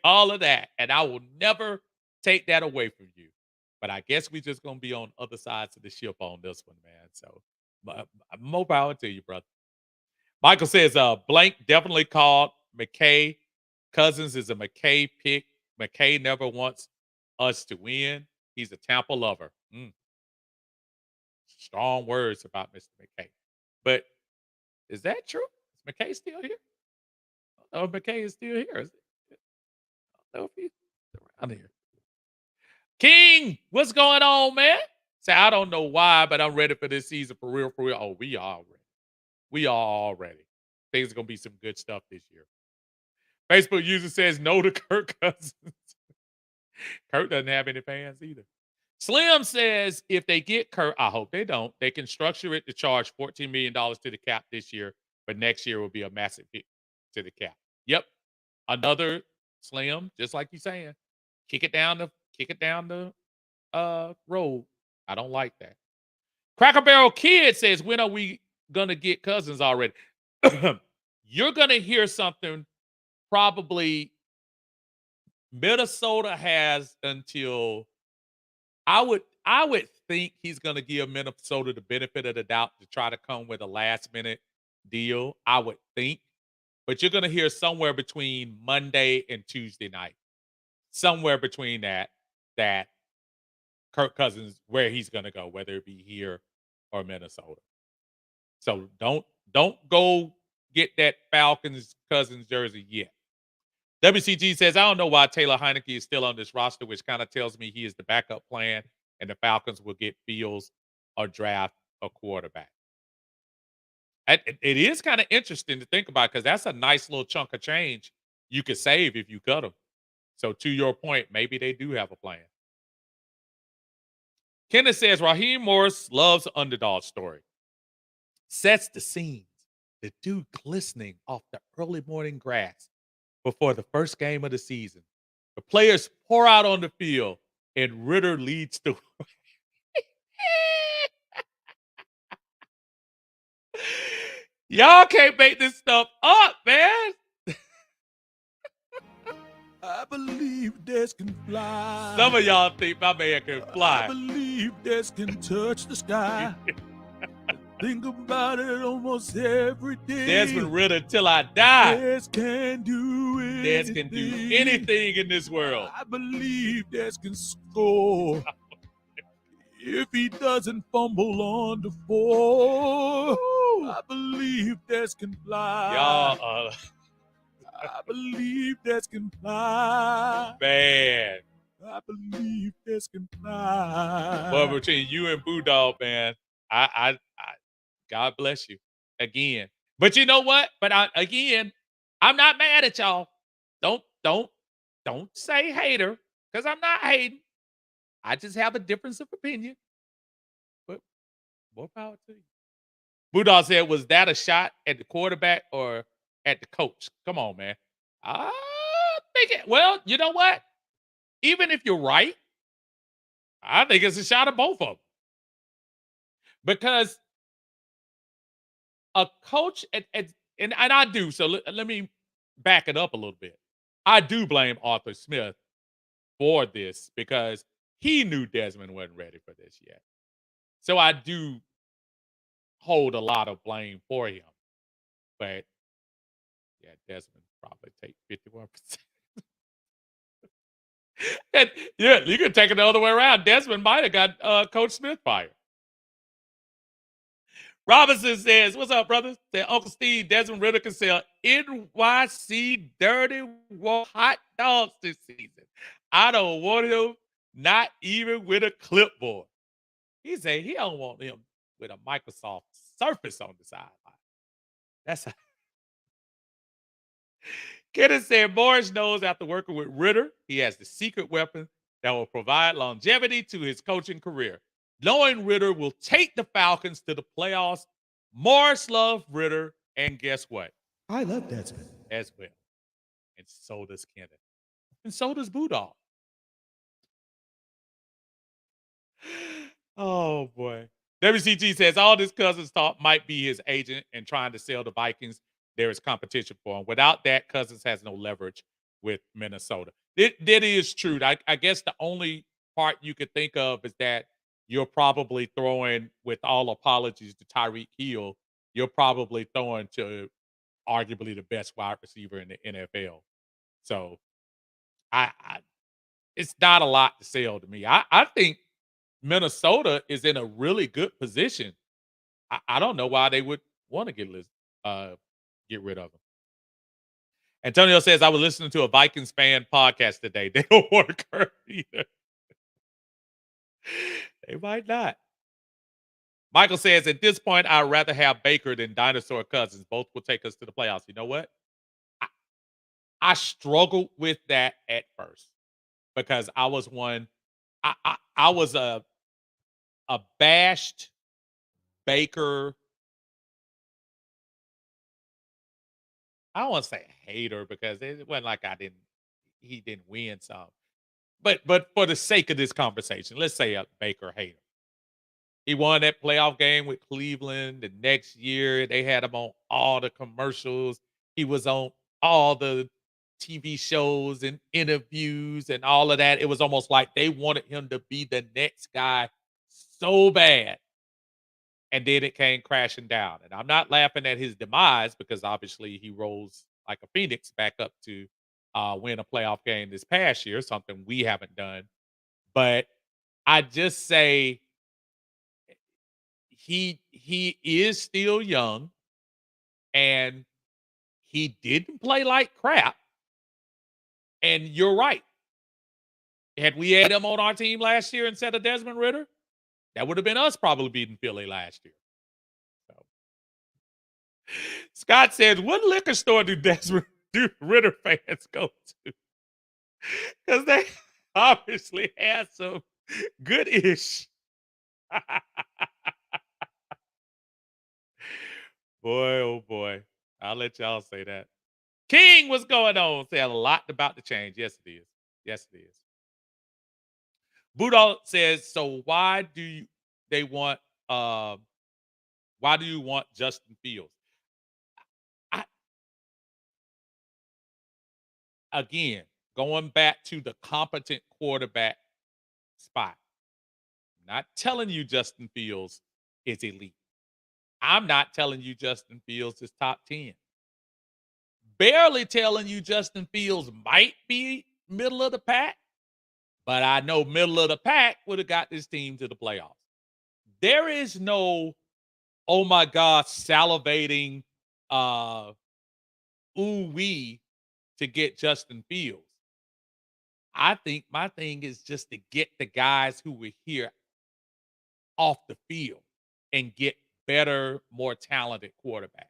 all of that. And I will never take that away from you. But I guess we just gonna be on other sides of the ship on this one, man. So more power to you, brother. Michael says, Blank definitely called McKay. Cousins is a McKay pick. McKay never wants us to win. He's a Tampa lover. Strong words about Mr. McKay. But is that true? Is McKay still here? I don't know if McKay is still here. Is it? I don't know if he's around here. King, what's going on, man? Say, I don't know why, but I'm ready for this season for real, for real. Oh, we are ready. We are all ready. Things are going to be some good stuff this year. Facebook user says no to Kirk Cousins. Kirk doesn't have any fans either. Slim says if they get Kirk, I hope they don't, they can structure it to charge $14 million to the cap this year, but next year will be a massive hit to the cap. Yep. Another Slim, just like you're saying, kick it down the road. I don't like that. Cracker Barrel Kid says, when are we going to get Cousins already? You're going to hear something probably. Minnesota has until I would think he's going to give Minnesota the benefit of the doubt to try to come with a last minute deal. I would think, but you're going to hear somewhere between Monday and Tuesday night, somewhere between that Kirk Cousins, where he's going to go, whether it be here or Minnesota. So don't go get that Falcons Cousins jersey yet. WCG says, I don't know why Taylor Heineke is still on this roster, which kind of tells me he is the backup plan and the Falcons will get Fields or draft a quarterback. It is kind of interesting to think about because that's a nice little chunk of change you could save if you cut them. So to your point, maybe they do have a plan. Kenneth says, Raheem Morris loves underdog story. Sets the scenes. The dude glistening off the early morning grass before the first game of the season. The players pour out on the field, and Ritter leads the way. Y'all can't make this stuff up, man. I believe Des can fly. Some of y'all think my man can fly. I believe Des can touch the sky. Think about it almost every day. Desmond Ritter till I die. Des can do anything. Des can do anything in this world. I believe Des can score. If he doesn't fumble on the 4, I believe Des can fly. Y'all, I believe Des can fly. man. I believe Des can fly. But between you and Bulldog, man, I God bless you again. But you know what? But I'm not mad at y'all. Don't say hater, because I'm not hating. I just have a difference of opinion. But more power to you. Bulldog said, was that a shot at the quarterback or at the coach? Come on, man. I think it, well, you know what? Even if you're right, I think it's a shot at both of them. Because a coach, and I do, so let me back it up a little bit. I do blame Arthur Smith for this because he knew Desmond wasn't ready for this yet. So I do hold a lot of blame for him. But yeah, Desmond probably take 51%. And yeah, you could take it the other way around. Desmond might have got Coach Smith fired. Robinson says, what's up, brother? Said Uncle Steve, Desmond Ritter can sell NYC dirty hot dogs this season. I don't want him, not even with a clipboard. He said he don't want him with a Microsoft Surface on the sideline. That's a Kenneth said Morris knows after working with Ritter, he has the secret weapon that will provide longevity to his coaching career. Knowing Ritter will take the Falcons to the playoffs, Morris loved Ritter, and guess what? I love Desmond as well. And so does Kenneth. And so does Budall. Oh, boy. WCG says all this Cousins talk might be his agent and trying to sell the Vikings. There is competition for him. Without that, Cousins has no leverage with Minnesota. That is true. I guess the only part you could think of is that you're probably throwing, with all apologies to Tyreek Hill, you're probably throwing to arguably the best wide receiver in the NFL. So I it's not a lot to sell to me. I think Minnesota is in a really good position. I don't know why they would want to get rid of him. Antonio says, I was listening to a Vikings fan podcast today. They don't want to Kurt either. They might not. Michael says, at this point, I'd rather have Baker than Dinosaur Cousins. Both will take us to the playoffs. You know what? I struggled with that at first because I was one. I was a bashed Baker. I don't want to say hater because it wasn't like he didn't win some. But for the sake of this conversation, let's say a Baker hater. He won that playoff game with Cleveland. The next year, they had him on all the commercials. He was on all the TV shows and interviews and all of that. It was almost like they wanted him to be the next guy so bad. And then it came crashing down. And I'm not laughing at his demise because obviously he rose like a phoenix back up to win a playoff game this past year, something we haven't done. But I just say he is still young and he didn't play like crap. And you're right. Had we had him on our team last year instead of Desmond Ritter, that would have been us probably beating Philly last year. So. Scott says, what liquor store do Ritter fans go to? Because they obviously had some good-ish. Boy, oh boy. I'll let y'all say that. King, what's going on? Say a lot about the change. Yes, it is. Yes, it is. Budal says, so why do you want Justin Fields? Again, going back to the competent quarterback spot. Not telling you Justin Fields is elite. I'm not telling you Justin Fields is top 10. Barely telling you Justin Fields might be middle of the pack, but I know middle of the pack would have got this team to the playoffs. There is no, oh my God, salivating, uh, ooh wee to get Justin Fields. I think my thing is just to get the guys who were here off the field and get better, more talented quarterbacks.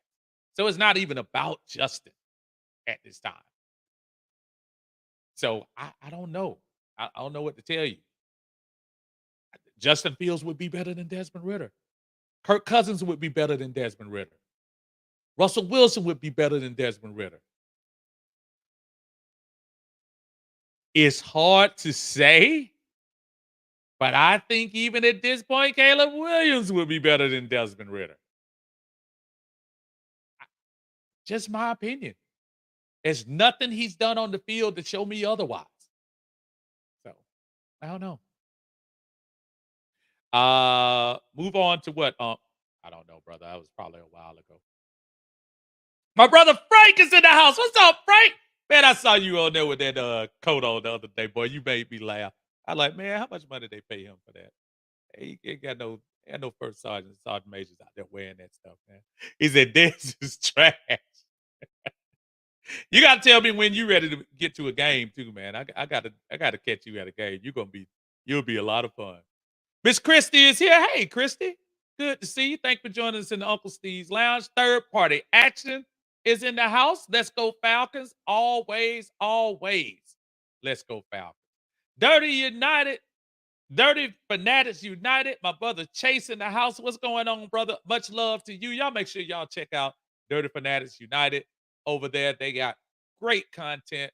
So it's not even about Justin at this time. So I don't know. I don't know what to tell you. Justin Fields would be better than Desmond Ritter. Kirk Cousins would be better than Desmond Ritter. Russell Wilson would be better than Desmond Ritter. It's hard to say, but I think even at this point, Caleb Williams would be better than Desmond Ritter. Just my opinion. There's nothing he's done on the field to show me otherwise. So, I don't know. Move on to what? I don't know, brother. That was probably a while ago. My brother Frank is in the house. What's up, Frank? Man, I saw you on there with that coat on the other day, boy. You made me laugh. I like, man, how much money they pay him for that? He ain't got no first sergeant, sergeant majors out there wearing that stuff, man. He said, "This is trash." You gotta tell me when you ready to get to a game too, man. I gotta catch you at a game. You'll be a lot of fun. Miss Christie is here. Hey, Christy. Good to see you. Thank you for joining us in the Uncle Steve's Lounge. Third party action is in the house. Let's go Falcons. Always, always. Let's go Falcons. Dirty United. Dirty Fanatics United. My brother Chase in the house. What's going on, brother? Much love to you. Y'all make sure y'all check out Dirty Fanatics United over there. They got great content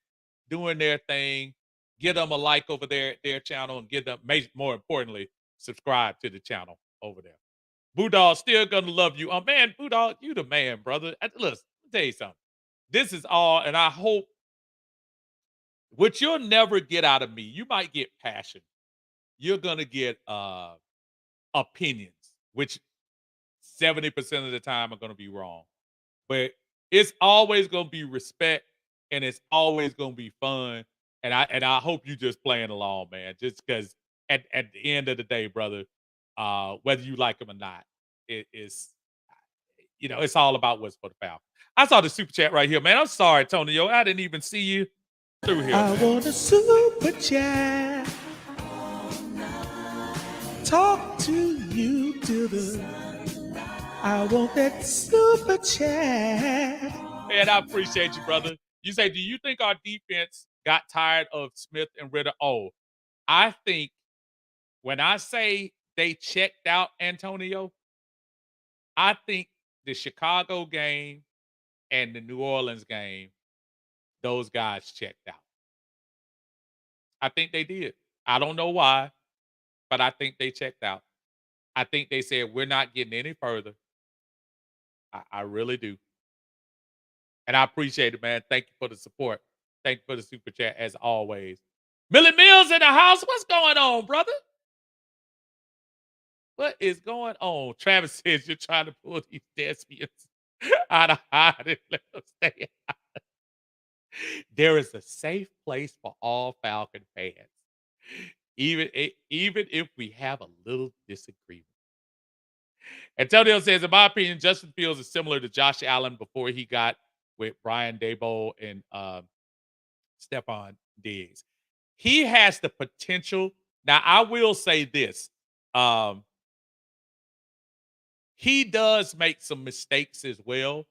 doing their thing. Give them a like over there at their channel and give them, more importantly, subscribe to the channel over there. Boudog still gonna love you. Oh man, Boudog, you the man, brother. Listen, let me tell you something. This is all, and I hope what you'll never get out of me. You might get passion. You're gonna get opinions, which 70% of the time are gonna be wrong. But it's always gonna be respect, and it's always gonna be fun. And I hope you just playing along, man. Just because at the end of the day, brother, whether you like them or not, it is it's all about what's for the Falcons. I saw the super chat right here, man. I'm sorry, Tonio. I didn't even see you through here. I want a super chat. Talk to you till I want that super chat. Man, I appreciate you, brother. You say, do you think our defense got tired of Smith and Ritter? Oh, I think when I say they checked out Antonio, I think the Chicago game and the New Orleans game, those guys checked out. I think they did. I don't know why, but I think they checked out. I think they said, we're not getting any further. I really do. And I appreciate it, man. Thank you for the support. Thank you for the super chat, as always. Millie Mills in the house. What's going on, brother? What is going on? Travis says you're trying to pull these thespians out of hiding. Let them stay out. There is a safe place for all Falcon fans, even if we have a little disagreement. Antonio says, in my opinion, Justin Fields is similar to Josh Allen before he got with Brian Daboll and Stephon Diggs. He has the potential. Now, I will say this. He does make some mistakes as well.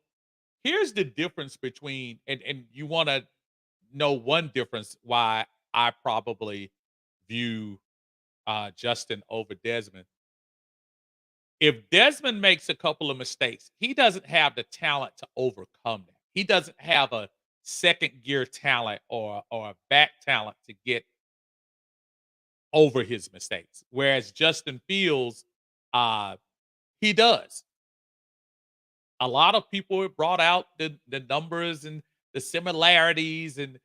Here's the difference between, and you want to know one difference why I probably view Justin over Desmond. If Desmond makes a couple of mistakes, he doesn't have the talent to overcome that. He doesn't have a second gear talent or a back talent to get over his mistakes. Whereas Justin Fields, he does. A lot of people have brought out the numbers and the similarities and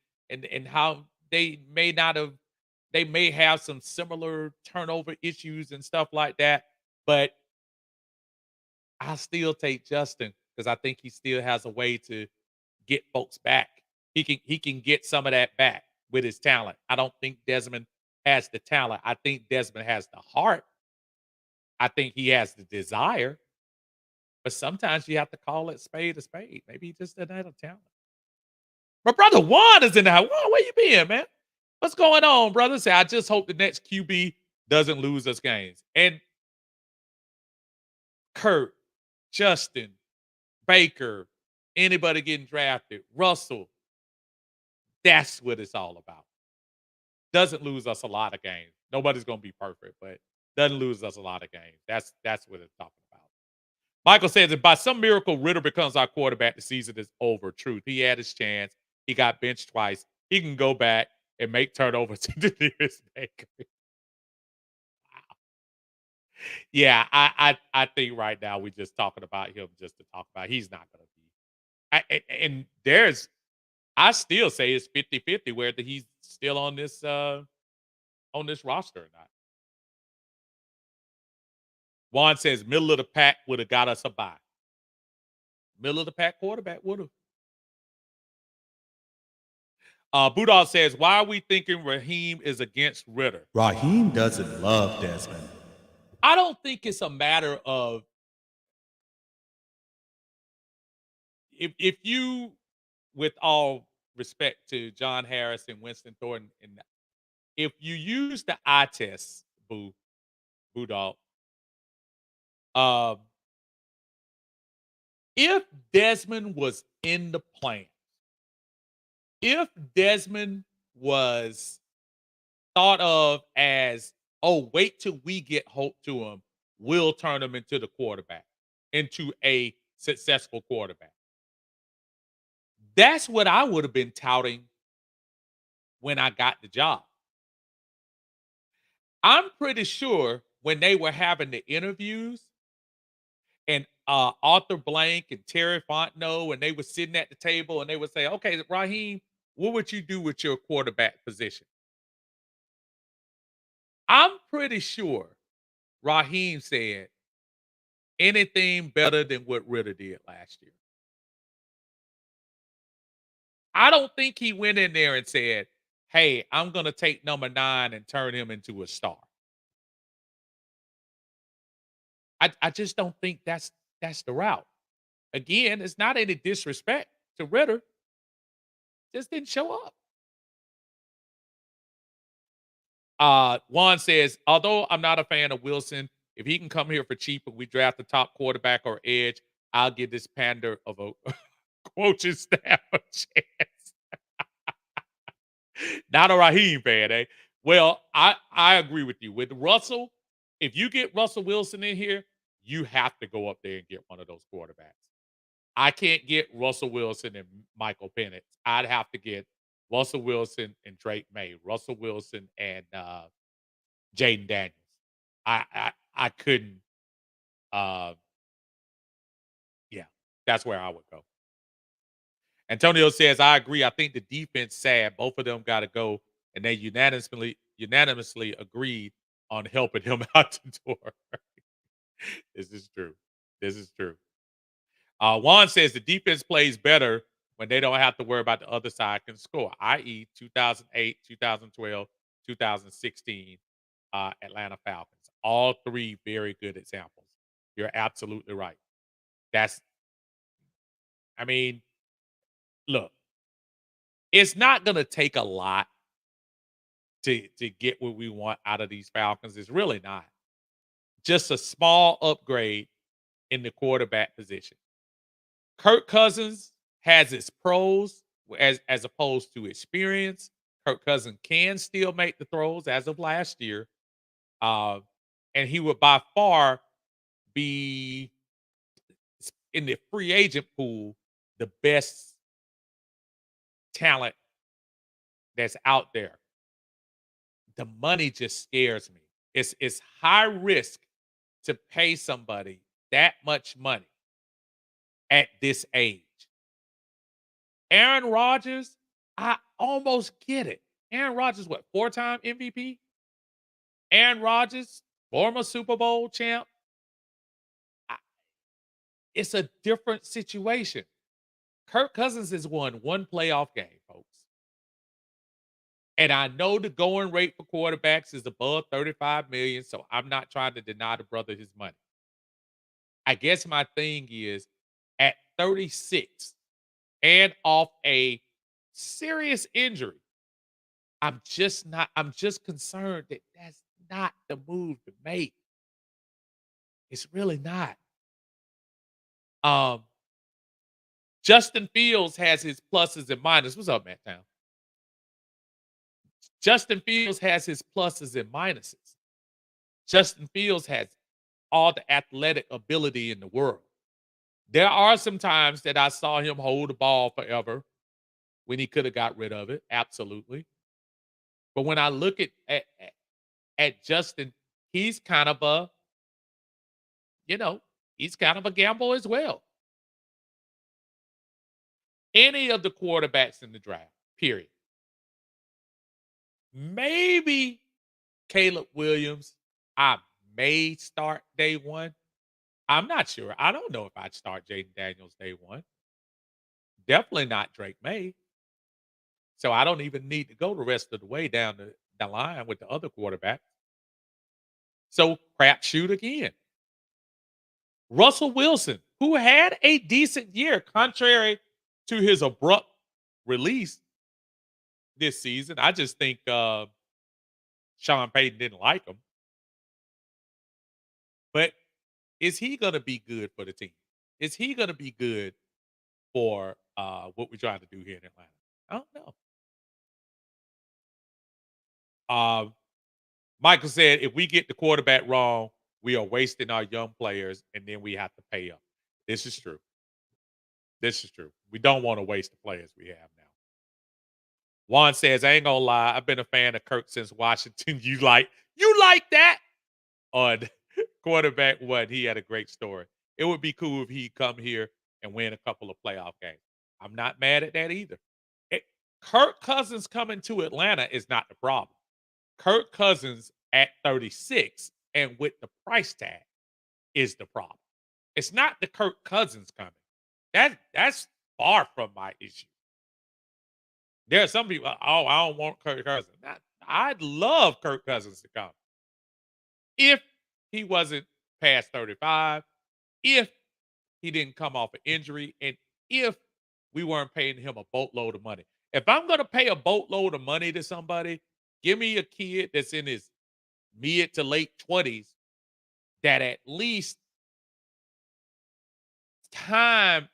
how they may have some similar turnover issues and stuff like that. But I still take Justin because I think he still has a way to get folks back. He can get some of that back with his talent. I don't think Desmond has the talent. I think Desmond has the heart. I think he has the desire. But sometimes you have to call it spade a spade. Maybe he just doesn't have the talent. My brother Juan is in the house. Juan, where you been, man? What's going on, brother? Say, I just hope the next QB doesn't lose us games. And Kurt, Justin, Baker, anybody getting drafted, Russell, that's what it's all about. Doesn't lose us a lot of games. Nobody's gonna be perfect, but doesn't lose us a lot of games. That's what it's talking about. Michael says if by some miracle Ritter becomes our quarterback, the season is over. Truth. He had his chance. He got benched twice. He can go back and make turnovers to the nearest Baker. Yeah, I think right now we're just talking about him just to talk about. He's not going to be. And I still say it's 50-50 whether he's still on this roster or not. Juan says middle of the pack would have got us a bye. Middle of the pack quarterback would have. Budal says, why are we thinking Raheem is against Ritter? Raheem doesn't love Desmond. I don't think it's a matter of if you, with all respect to John Harris and Winston Thornton, and if you use the eye test, Budal, if Desmond was in the plan, if Desmond was thought of as, oh, wait till we get hope to him, we'll turn him into the quarterback, into a successful quarterback. That's what I would have been touting when I got the job. I'm pretty sure when they were having the interviews and Arthur Blank and Terry Fontenot, and they were sitting at the table and they would say, okay, Raheem, what would you do with your quarterback position? I'm pretty sure Raheem said anything better than what Ritter did last year. I don't think he went in there and said, hey, I'm going to take number 9 and turn him into a star. I just don't think that's the route. Again, it's not any disrespect to Ritter. Just didn't show up. Juan says, although I'm not a fan of Wilson, if he can come here for cheap and we draft the top quarterback or edge, I'll give this pander of a coaching staff a chance. Not a Raheem fan, eh? Well, I agree with you. With Russell, if you get Russell Wilson in here, you have to go up there and get one of those quarterbacks. I can't get Russell Wilson and Michael Penix. I'd have to get Russell Wilson and Drake May, Russell Wilson and Jaden Daniels. I couldn't. Yeah, that's where I would go. Antonio says, I agree. I think the defense sad. Both of them got to go, and they unanimously agreed on helping him out the door. This is true. This is true. Juan says the defense plays better when they don't have to worry about the other side can score, i.e., 2008, 2012, 2016 Atlanta Falcons. All three very good examples. You're absolutely right. I mean, look, it's not going to take a lot to get what we want out of these Falcons. It's really not. Just a small upgrade in the quarterback position. Kirk Cousins has its pros as opposed to experience. Kirk Cousins can still make the throws as of last year. And he would by far be in the free agent pool the best talent that's out there. The money just scares me. It's high risk to pay somebody that much money at this age. Aaron Rodgers, I almost get it. Aaron Rodgers, what, 4-time MVP? Aaron Rodgers, former Super Bowl champ. it's a different situation. Kirk Cousins has won one playoff game, folks. And I know the going rate for quarterbacks is above 35 million, so I'm not trying to deny the brother his money. I guess my thing is at 36 and off a serious injury, I'm just concerned that that's not the move to make. It's really not. Um, Justin Fields has his pluses and minuses. What's up, Matt Town? Justin Fields has his pluses and minuses. Justin Fields has all the athletic ability in the world. There are some times that I saw him hold the ball forever when he could have got rid of it. Absolutely. But when I look at Justin, he's kind of a, you know, he's kind of a gamble as well. Any of the quarterbacks in the draft, period. Maybe Caleb Williams, I may start day one. I'm not sure. I don't know if I'd start Jaden Daniels day one. Definitely not Drake May. So I don't even need to go the rest of the way down the line with the other quarterback. So crapshoot again. Russell Wilson, who had a decent year, contrary to his abrupt release this season. I just think Sean Payton didn't like him. But is he going to be good for the team? Is he going to be good for what we're trying to do here in Atlanta? I don't know. Michael said, if we get the quarterback wrong, we are wasting our young players, and then we have to pay up. This is true. This is true. We don't want to waste the players we have now. Juan says, I ain't gonna lie, I've been a fan of Kirk since Washington. You like that? On quarterback what? He had a great story. It would be cool if he'd come here and win a couple of playoff games. I'm not mad at that either. Kirk Cousins coming to Atlanta is not the problem. Kirk Cousins at 36 and with the price tag is the problem. It's not the Kirk Cousins coming. That's far from my issue. There are some people, oh, I don't want Kirk Cousins. I'd love Kirk Cousins to come. If he wasn't past 35, if he didn't come off an injury, and if we weren't paying him a boatload of money. If I'm going to pay a boatload of money to somebody, give me a kid that's in his mid to late 20s that at least time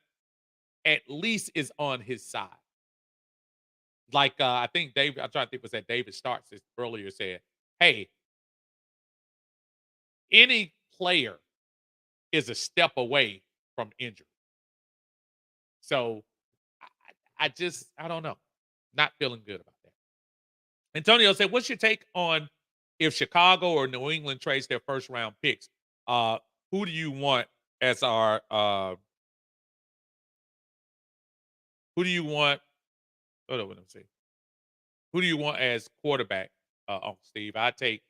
at least is on his side. Like I think David, I'm trying to think was that David Starks earlier said, hey, any player is a step away from injury. So I don't know. Not feeling good about that. Antonio said, what's your take on if Chicago or New England trades their first round picks? Who do you want as our who do you want? Hold on, let me see. Who do you want as quarterback, Uncle Steve? I take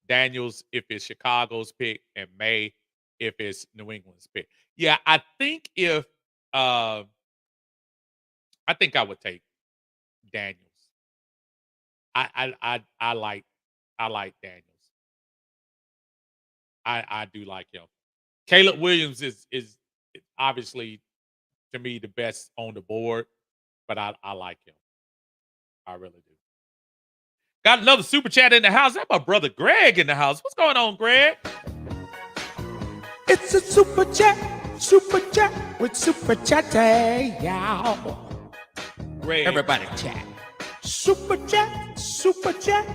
Daniels if it's Chicago's pick and May if it's New England's pick. Yeah, I think I would take Daniels. I like Daniels. I do like him. Caleb Williams is obviously to me the best on the board, but I like him. I really do. Got another super chat in the house. That's my brother Greg in the house. What's going on, Greg? It's a super chat with super chatty, y'all. Greg. Everybody chat. Super chat.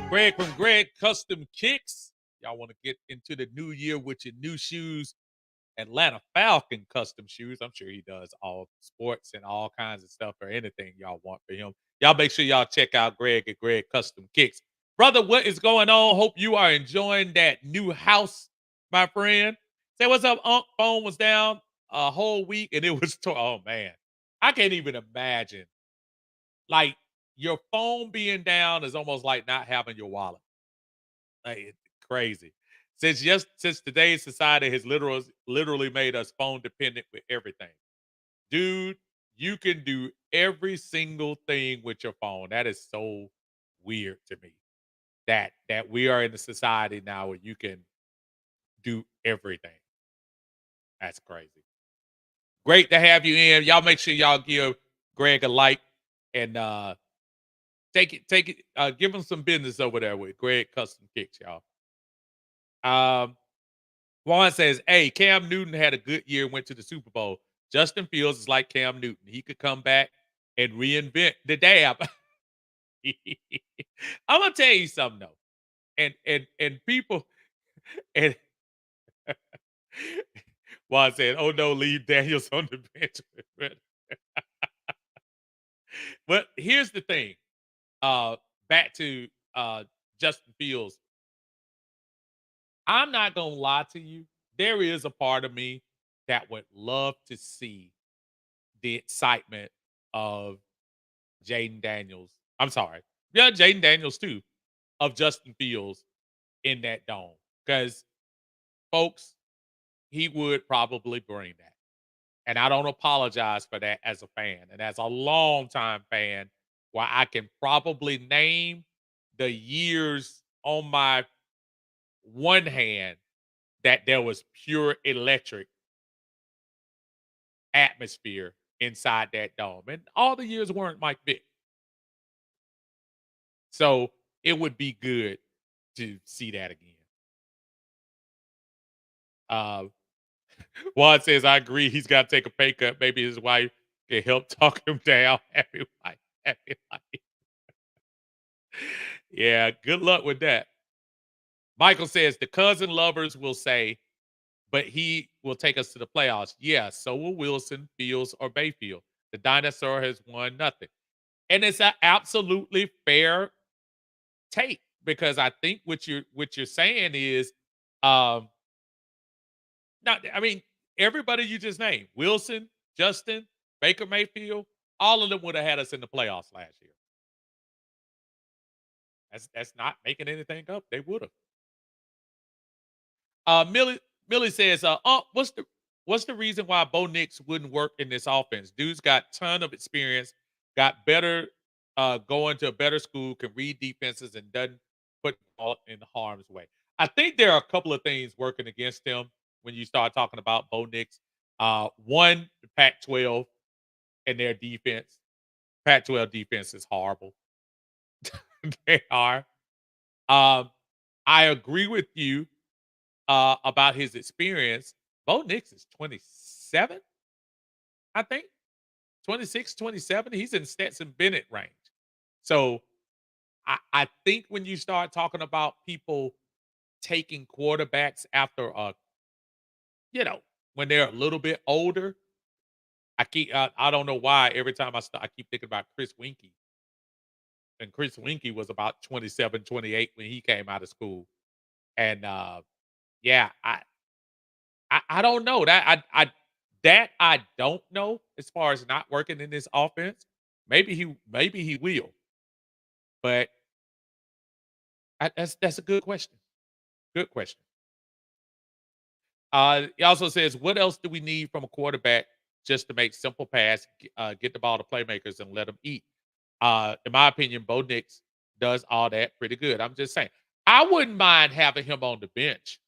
Greg from Greg Custom Kicks. Y'all want to get into the new year with your new shoes. Atlanta Falcon custom shoes. I'm sure he does all sports and all kinds of stuff or anything y'all want for him. Y'all make sure y'all check out Greg at Greg Custom Kicks. Brother, what is going on? Hope you are enjoying that new house, my friend. Say what's up, Unc. Phone was down a whole week and it was, oh man. I can't even imagine. Like your phone being down is almost like not having your wallet. Like, it's crazy. Since today's society has literally made us phone dependent with everything. Dude, you can do every single thing with your phone. That is so weird to me. That we are in a society now where you can do everything. That's crazy. Great to have you in. Y'all make sure y'all give Greg a like and give him some business over there with Greg Custom Kicks, y'all. Juan says, hey, Cam Newton had a good year, went to the Super Bowl. Justin Fields is like Cam Newton. He could come back and reinvent the dab. I'm gonna tell you something though. And people and Juan said, oh no, leave Daniels on the bench. But here's the thing. Back to Justin Fields. I'm not gonna lie to you. There is a part of me that would love to see the excitement of Jaden Daniels. I'm sorry. Yeah, Jaden Daniels too, of Justin Fields in that dome. Because, folks, he would probably bring that. And I don't apologize for that as a fan. And as a longtime fan, where I can probably name the years on my one hand that there was pure electric atmosphere inside that dome. And all the years weren't Mike Vick. So it would be good to see that again. Uh, Juan says, I agree. He's got to take a pay cut. Maybe his wife can help talk him down. Happy wife. Happy life. Yeah, good luck with that. Michael says, the cousin lovers will say, but he will take us to the playoffs. Yeah, so will Wilson, Fields, or Bayfield. The dinosaur has won nothing. And it's an absolutely fair take because I think what you're saying is not I mean, everybody you just named, Wilson, Justin, Baker Mayfield, all of them would have had us in the playoffs last year. That's not making anything up. They would have. Millie says, what's the reason why Bo Nix wouldn't work in this offense? Dude's got ton of experience, got better, going to a better school, can read defenses, and doesn't put the ball in harm's way. I think there are a couple of things working against him when you start talking about Bo Nix. One, the Pac-12 and their defense. Pac-12 defense is horrible. They are. Um, I agree with you about his experience. Bo Nix is 27, I think. 26, 27. He's in Stetson Bennett range. So I think when you start talking about people taking quarterbacks after when they're a little bit older, I don't know why every time I keep thinking about Chris Winkie. And Chris Winkie was about 27, 28 when he came out of school. And yeah, I don't know I don't know as far as not working in this offense. Maybe he will, but that's a good question. Good question. He also says, what else do we need from a quarterback just to make simple pass, get the ball to playmakers, and let them eat? In my opinion, Bo Nix does all that pretty good. I'm just saying, I wouldn't mind having him on the bench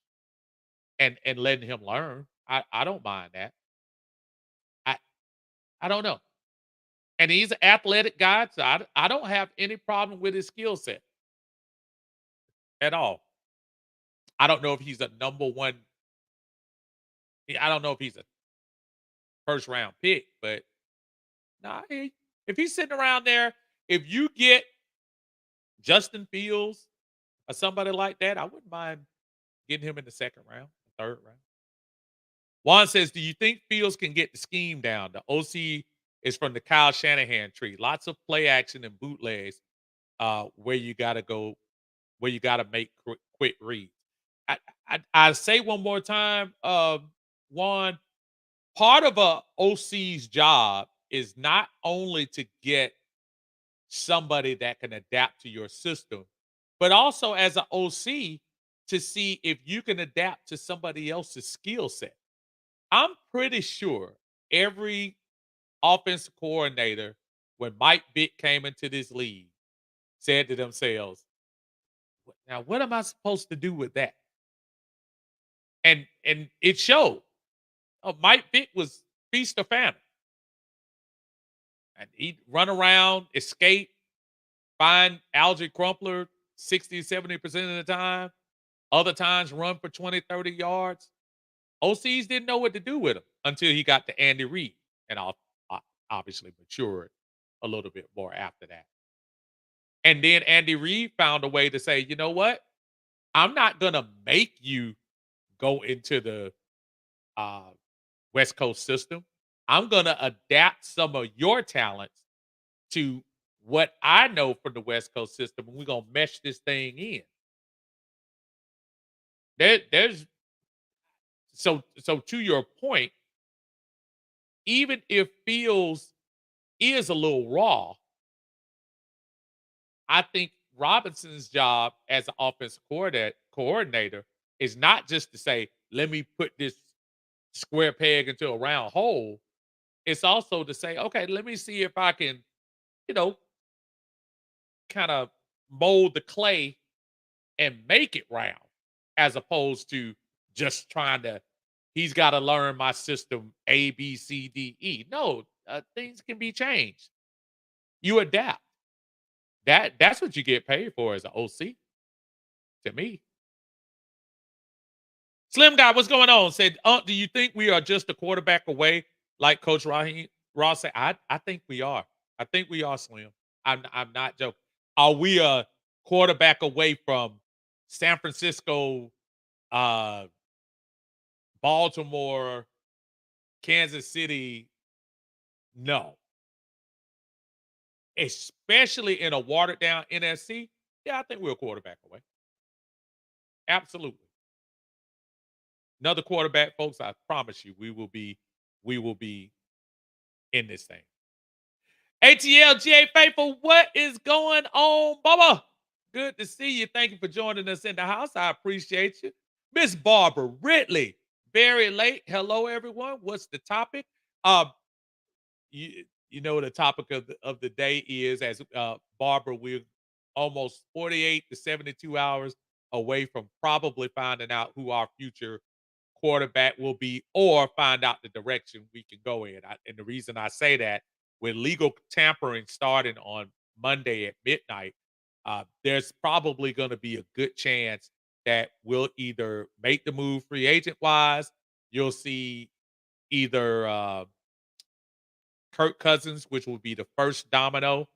and letting him learn. I don't mind that. I I don't know. And he's an athletic guy, so I don't have any problem with his skill set at all. I don't know if he's a number one. I don't know if he's a first round pick, but nah, if he's sitting around there, if you get Justin Fields or somebody like that, I wouldn't mind getting him in the second round, third round. Juan says, do you think Fields can get the scheme down? The OC is from the Kyle Shanahan tree. Lots of play action and bootlegs where you got to go, where you got to make quick reads. I say one more time, Juan, part of a OC's job is not only to get somebody that can adapt to your system, but also as an OC to see if you can adapt to somebody else's skill set. I'm pretty sure every offensive coordinator, when Mike Vick came into this league, said to themselves, now what am I supposed to do with that? And it showed. Mike Vick was feast or famine. And he'd run around, escape, find Algie Crumpler 60, 70% of the time. Other times run for 20, 30 yards. OCs didn't know what to do with him until he got to Andy Reid. And obviously matured a little bit more after that. And then Andy Reid found a way to say, you know what? I'm not going to make you go into the uh, West Coast system. I'm going to adapt some of your talents to what I know from the West Coast system, and we're going to mesh this thing in. There's so to your point, even if Fields is a little raw, I think Robinson's job as an offensive coordinator is not just to say, let me put this square peg into a round hole. It's also to say, okay, let me see if I can, you know, kind of mold the clay and make it round, as opposed to just trying to, he's got to learn my system A, B, C, D, E. No, things can be changed. You adapt. That's what you get paid for as an OC, to me. Slim Guy, what's going on? Said, do you think we are just a quarterback away, like Coach Raheem Ross said? I think we are. I think we are, Slim. I'm not joking. Are we a quarterback away from San Francisco, uh, Baltimore, Kansas City? No. Especially in a watered down NFC. Yeah, I think we're a quarterback away. Absolutely. Another quarterback, folks. I promise you, we will be in this thing. ATLGA Faithful, what is going on, Bubba? Good to see you. Thank you for joining us in the house. I appreciate you. Miss Barbara Ridley, very late. Hello, everyone. What's the topic? Um, you know the topic of the day is, as Barbara, we're almost 48 to 72 hours away from probably finding out who our future quarterback will be, or find out the direction we can go in. And the reason I say that, with legal tampering starting on Monday at midnight, there's probably going to be a good chance that we'll either make the move free agent wise. You'll see either Kirk Cousins, which will be the first domino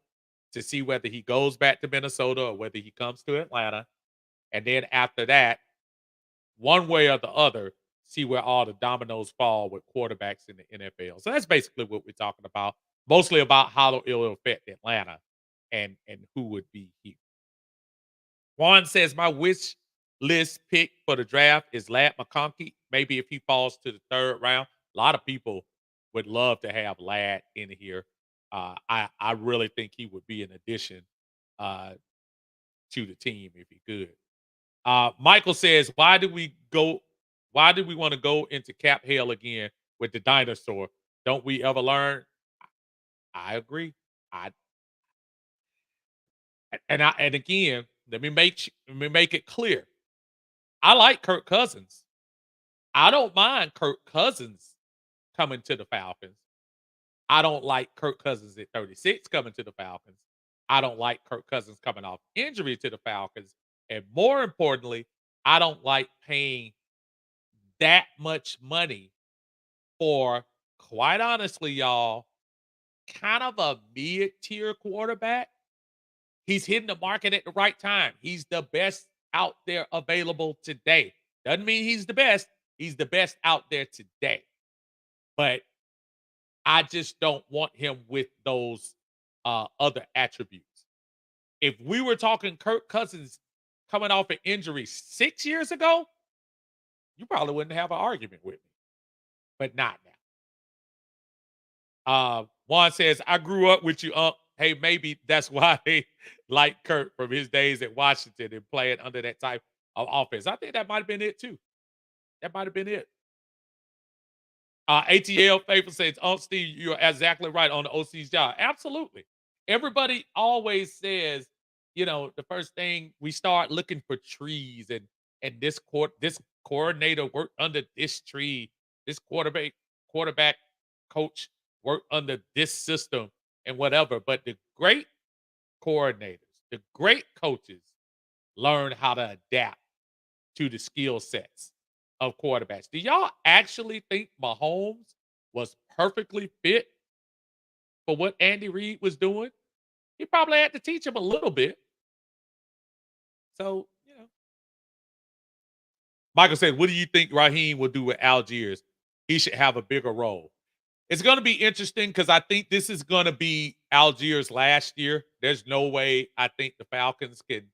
to see whether he goes back to Minnesota or whether he comes to Atlanta. And then after that, one way or the other, see where all the dominoes fall with quarterbacks in the NFL. So that's basically what we're talking about. Mostly about how it will affect Atlanta and who would be here. Juan says, my wish list pick for the draft is Ladd McConkey. Maybe if he falls to the third round. A lot of people would love to have Ladd in here. I really think he would be an addition to the team if he could. Michael says, why do we want to go into cap hell again with the dinosaur? Don't we ever learn? I agree. I and again, let me make it clear. I like Kirk Cousins. I don't mind Kirk Cousins coming to the Falcons. I don't like Kirk Cousins at 36 coming to the Falcons. I don't like Kirk Cousins coming off injury to the Falcons. And more importantly, I don't like paying that much money for, quite honestly, y'all, kind of a mid-tier quarterback. He's hitting the market at the right time. He's the best out there available today. Doesn't mean he's the best. He's the best out there today. But I just don't want him with those other attributes. If we were talking Kirk Cousins coming off an injury 6 years ago, you probably wouldn't have an argument with me. But not now. Juan says, I grew up with you, Hey, maybe that's why they like Kirk from his days at Washington and playing under that type. of offense. I think that might have been it too. That might have been it. ATL Faithful says, "Oh, Steve, you're exactly right on the OC's job. Absolutely. Everybody always says, the first thing we start looking for trees and this coordinator worked under this tree. This quarterback coach worked under this system and whatever. But the great coordinators, the great coaches learn how to adapt to the skill sets of quarterbacks. Do y'all actually think Mahomes was perfectly fit for what Andy Reid was doing? He probably had to teach him a little bit. So, Michael said, "What do you think Raheem will do with Algiers? He should have a bigger role." It's going to be interesting because I think this is going to be Algiers' last year. There's no way I think the Falcons can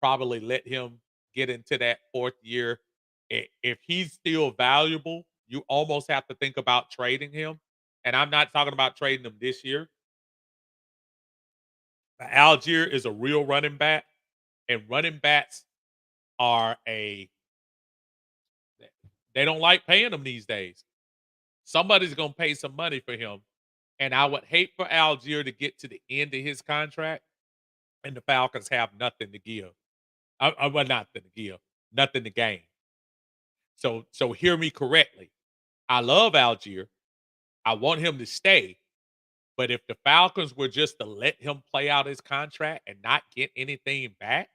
probably let him get into that fourth year. If he's still valuable, you almost have to think about trading him. And I'm not talking about trading him this year. Algier is a real running back, and running backs are they don't like paying them these days. Somebody's going to pay some money for him. And I would hate for Algier to get to the end of his contract and the Falcons have nothing to give. Well, nothing to give, nothing to gain. So hear me correctly. I love Algier. I want him to stay. But if the Falcons were just to let him play out his contract and not get anything back,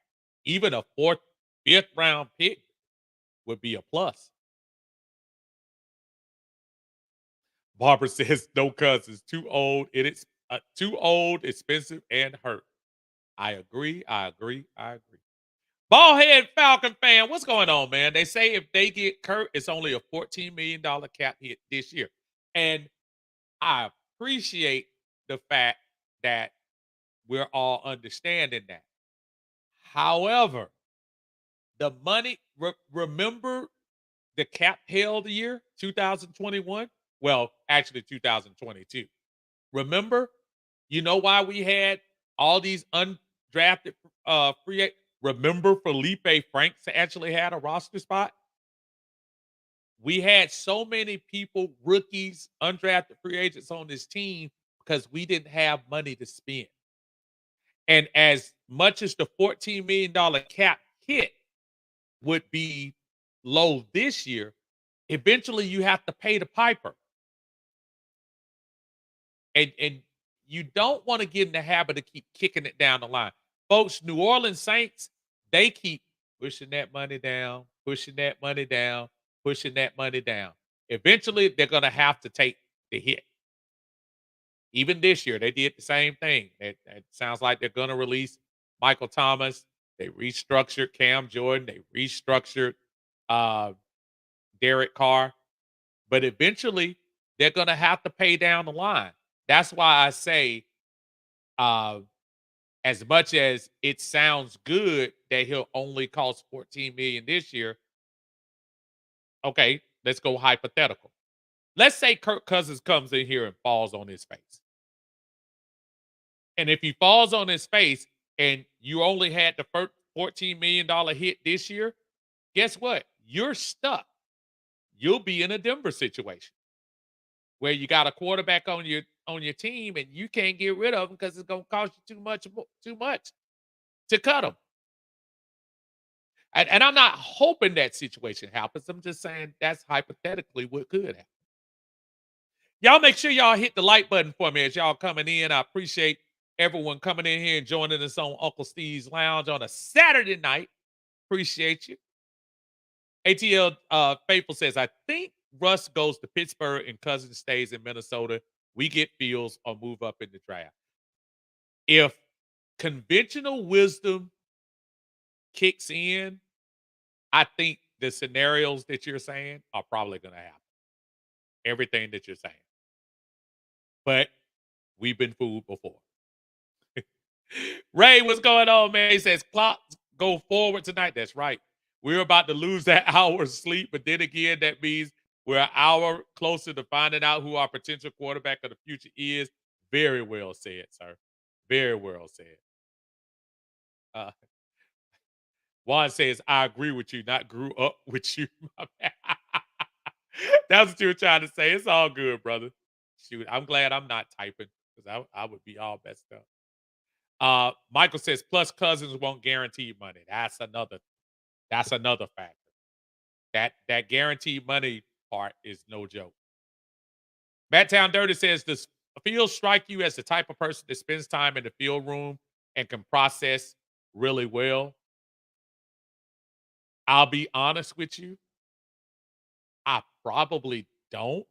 even a fourth, fifth round pick would be a plus. Barbara says no cousins, too old. Too old, expensive, and hurt. I agree. I agree. I agree. Ballhead Falcon fan, what's going on, man? They say if they get Kurt, it's only a $14 million cap hit this year. And I appreciate the fact that we're all understanding that. However, the money, remember the cap held year, 2021? Well, actually 2022. Remember? You know why we had all these undrafted remember Felipe Franks actually had a roster spot? We had so many people, rookies, undrafted free agents on this team because we didn't have money to spend. And as much as the $14 million cap hit would be low this year, eventually you have to pay the piper. And you don't want to get in the habit of keep kicking it down the line. Folks, New Orleans Saints, they keep pushing that money down, pushing that money down, pushing that money down. Eventually, they're going to have to take the hit. Even this year, they did the same thing. It sounds like they're going to release Michael Thomas. They restructured Cam Jordan. They restructured uh, Derek Carr. But eventually, they're going to have to pay down the line. That's why I say, as much as it sounds good that he'll only cost $14 million this year, okay, let's go hypothetical. Let's say Kirk Cousins comes in here and falls on his face. And if he falls on his face and you only had the first $14 million hit this year, guess what? You're stuck. You'll be in a Denver situation where you got a quarterback on your team and you can't get rid of him because it's going to cost you too much to cut him. And I'm not hoping that situation happens. I'm just saying that's hypothetically what could happen. Y'all make sure y'all hit the like button for me as y'all coming in. I appreciate everyone coming in here and joining us on Uncle Steve's Lounge on a Saturday night. Appreciate you. ATL Faithful says, I think Russ goes to Pittsburgh and Cousins stays in Minnesota. We get Fields or move up in the draft. If conventional wisdom kicks in, I think the scenarios that you're saying are probably going to happen. Everything that you're saying. But we've been fooled before. Ray, what's going on, man? He says, clocks go forward tonight. That's right. We're about to lose that hour of sleep, but then again, that means we're an hour closer to finding out who our potential quarterback of the future is. Very well said, sir. Very well said. Uh, Juan says, I agree with you, not grew up with you. My bad. That's what you were trying to say. It's all good, brother. Shoot, I'm glad I'm not typing because I would be all messed up. Michael says, plus cousins won't guarantee money. That's another factor. That guaranteed money part is no joke. Matt Town Dirty says, does Fields strike you as the type of person that spends time in the field room and can process really well? I'll be honest with you. I probably don't.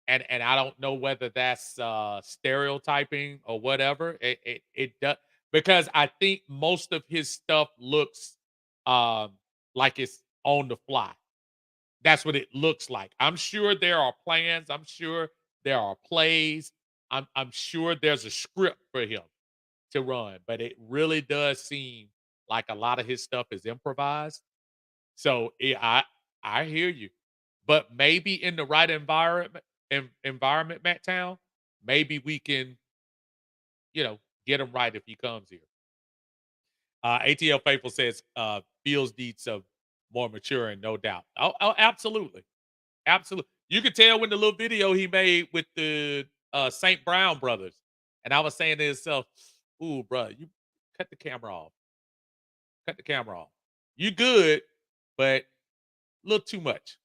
And I don't know whether that's stereotyping or whatever. It does because I think most of his stuff looks um like it's on the fly. That's what it looks like. I'm sure there are plans. I'm sure there are plays. I'm sure there's a script for him to run, but it really does seem like a lot of his stuff is improvised. So I hear you, but maybe in the right environment, Matt Town, maybe we can get him right if he comes here. ATL Faithful says Fields needs some more maturing, no doubt. Oh, absolutely. Absolutely. You could tell when the little video he made with the St. Brown brothers. And I was saying to himself, ooh, bro, you cut the camera off. Cut the camera off. You good, but a little too much.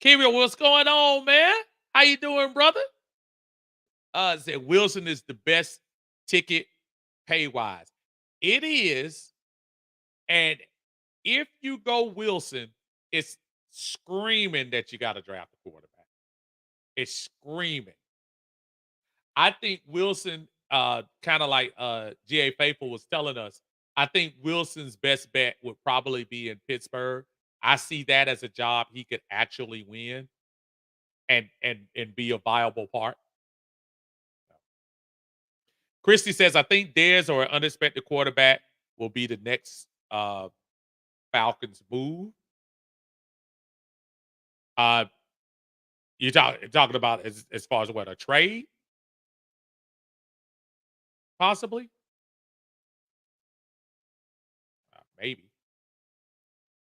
Kirio, what's going on, man? How you doing, brother? Said Wilson is the best ticket pay wise. It is. And if you go Wilson, it's screaming that you got to draft a quarterback. It's screaming. I think Wilson, kind of like GA Faithful was telling us, I think Wilson's best bet would probably be in Pittsburgh. I see that as a job he could actually win and be a viable part. Christy says, I think Dez or an unexpected quarterback will be the next Falcons move. Uh, talking about as far as what, a trade? Possibly? Maybe.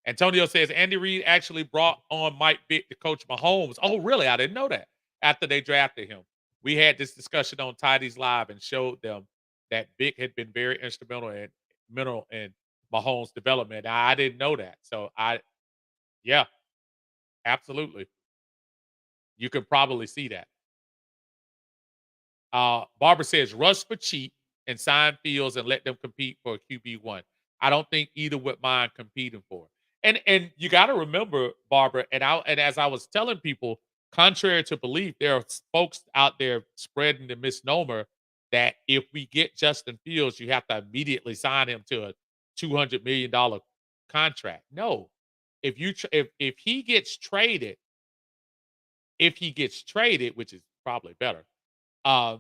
Antonio says Andy Reid actually brought on Mike Vick to coach Mahomes. Oh, really? I didn't know that. After they drafted him, we had this discussion on Tidy's Live and showed them that Vick had been very instrumental in Mahomes' development. I didn't know that, so yeah, absolutely. You could probably see that. Barbara says rush for cheap and sign Fields and let them compete for a QB1. I don't think either would mind competing for it. And you got to remember, Barbara, and as I was telling people, contrary to belief, there are folks out there spreading the misnomer that if we get Justin Fields, you have to immediately sign him to a $200 million contract. No, if he gets traded, which is probably better, uh,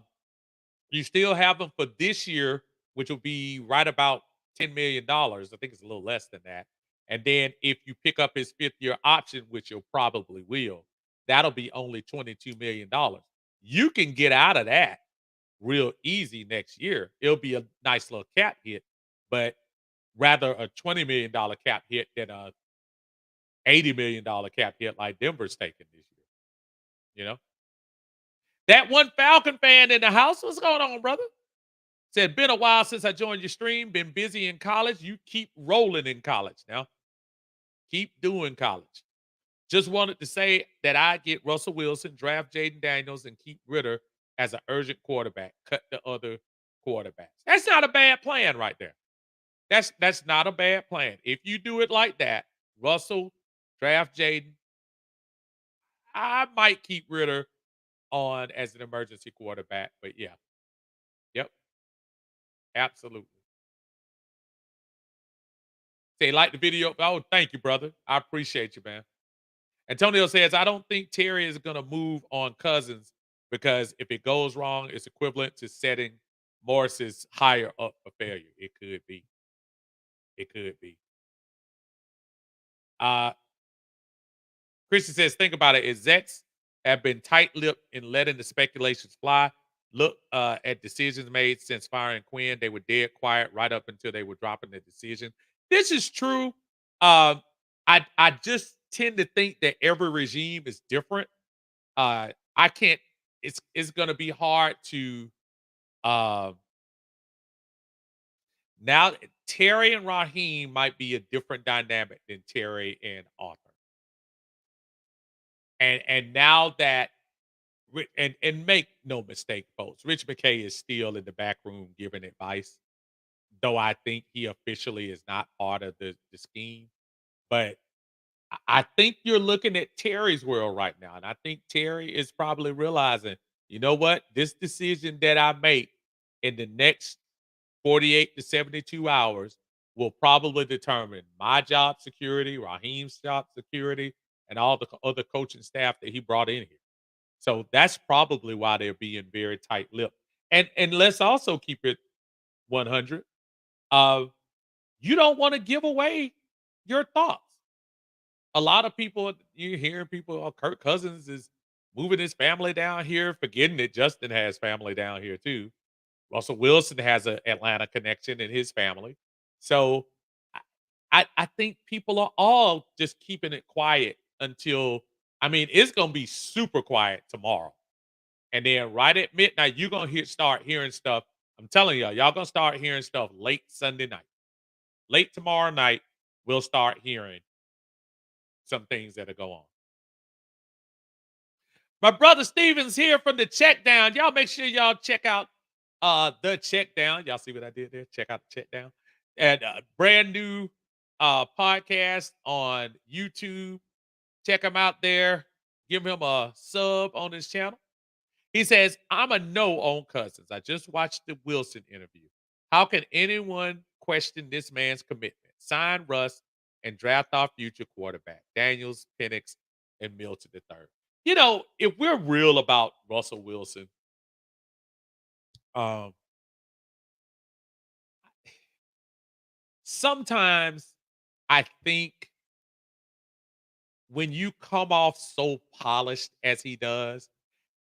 you still have him for this year, which will be right about $10 million. I think it's a little less than that. And then if you pick up his 5th-year option, which you'll probably will, that'll be only $22 million. You can get out of that real easy next year. It'll be a nice little cap hit, but rather a $20 million cap hit than a $80 million cap hit like Denver's taking this year. You know? That one Falcon fan in the house, what's going on, brother? Said, been a while since I joined your stream. Been busy in college. You keep rolling in college now. Keep doing college. Just wanted to say that I get Russell Wilson, draft Jaden Daniels, and keep Ritter as an urgent quarterback. Cut the other quarterbacks. That's not a bad plan right there. That's not a bad plan. If you do it like that, Russell, draft Jaden, I might keep Ritter on as an emergency quarterback. But yeah. Yep. Absolutely. Say, like the video. Oh, thank you, brother. I appreciate you, man. Antonio says, I don't think Terry is going to move on Cousins because if it goes wrong, it's equivalent to setting Morris's higher up for failure. It could be. It could be. Uh, Christian says, think about it. Execs have been tight-lipped in letting the speculations fly. Look at decisions made since firing Quinn. They were dead quiet right up until they were dropping the decision. this is true. I just tend to think that every regime is different. I can't. It's going to be hard to uh, now. Terry and Raheem might be a different dynamic than Terry and Arthur. And now that and make no mistake, folks, Rich McKay is still in the back room giving advice, though I think he officially is not part of the scheme. But I think you're looking at Terry's world right now, and I think Terry is probably realizing, you know what, this decision that I make in the next 48 to 72 hours will probably determine my job security, Raheem's job security, and all the other coaching staff that he brought in here. So that's probably why they're being very tight-lipped. And let's also keep it 100. Uh, you don't want to give away your thoughts. A lot of people you're hearing people, oh, Kirk Cousins is moving his family down here, forgetting that Justin has family down here too. Russell Wilson has an Atlanta connection in his family. So I, I think people are all just keeping it quiet until I mean, it's gonna be super quiet tomorrow. And then right at midnight, you're gonna start hearing stuff. I'm telling y'all gonna start hearing stuff late Sunday night. Late tomorrow night, we'll start hearing some things that'll go on. My brother Steven's here from the check down. Y'all make sure y'all check out the check down. Y'all see what I did there? Check out the check down. And brand new podcast on YouTube. Check him out there. Give him a sub on his channel. He says, I'm a no on Cousins. I just watched the Wilson interview. How can anyone question this man's commitment? Sign Russ and draft our future quarterback, Daniels, Penix, and Milton III. You know, if we're real about Russell Wilson, um, sometimes I think when you come off so polished as he does,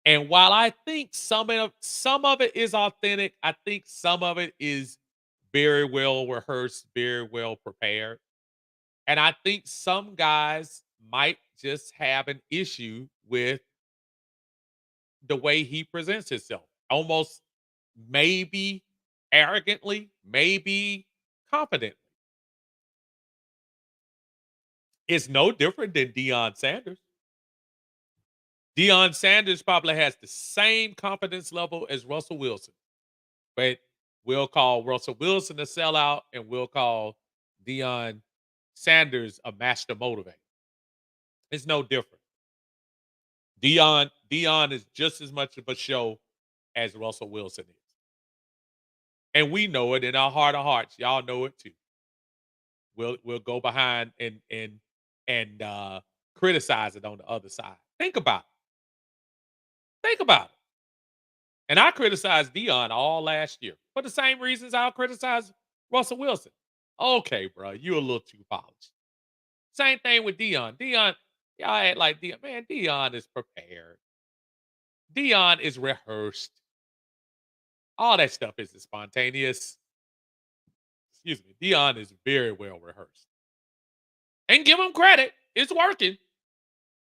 and while I think some of it is authentic, I think some of it is very well rehearsed, very well prepared. And I think some guys might just have an issue with the way he presents himself. Almost maybe arrogantly, maybe confidently. It's no different than Deion Sanders. Deion Sanders probably has the same confidence level as Russell Wilson, but we'll call Russell Wilson a sellout and we'll call Deion Sanders a master motivator. It's no different. Deion is just as much of a show as Russell Wilson is. And we know it in our heart of hearts. Y'all know it too. We'll go behind and criticize it on the other side. Think about it. Think about it. And I criticized Dion all last year for the same reasons I'll criticize Russell Wilson. Okay, bro, you a little too polished. Same thing with Dion. Dion, y'all act like Dion. Man, Dion is prepared. Dion is rehearsed. All that stuff isn't spontaneous. Excuse me. Dion is very well rehearsed. And give him credit. It's working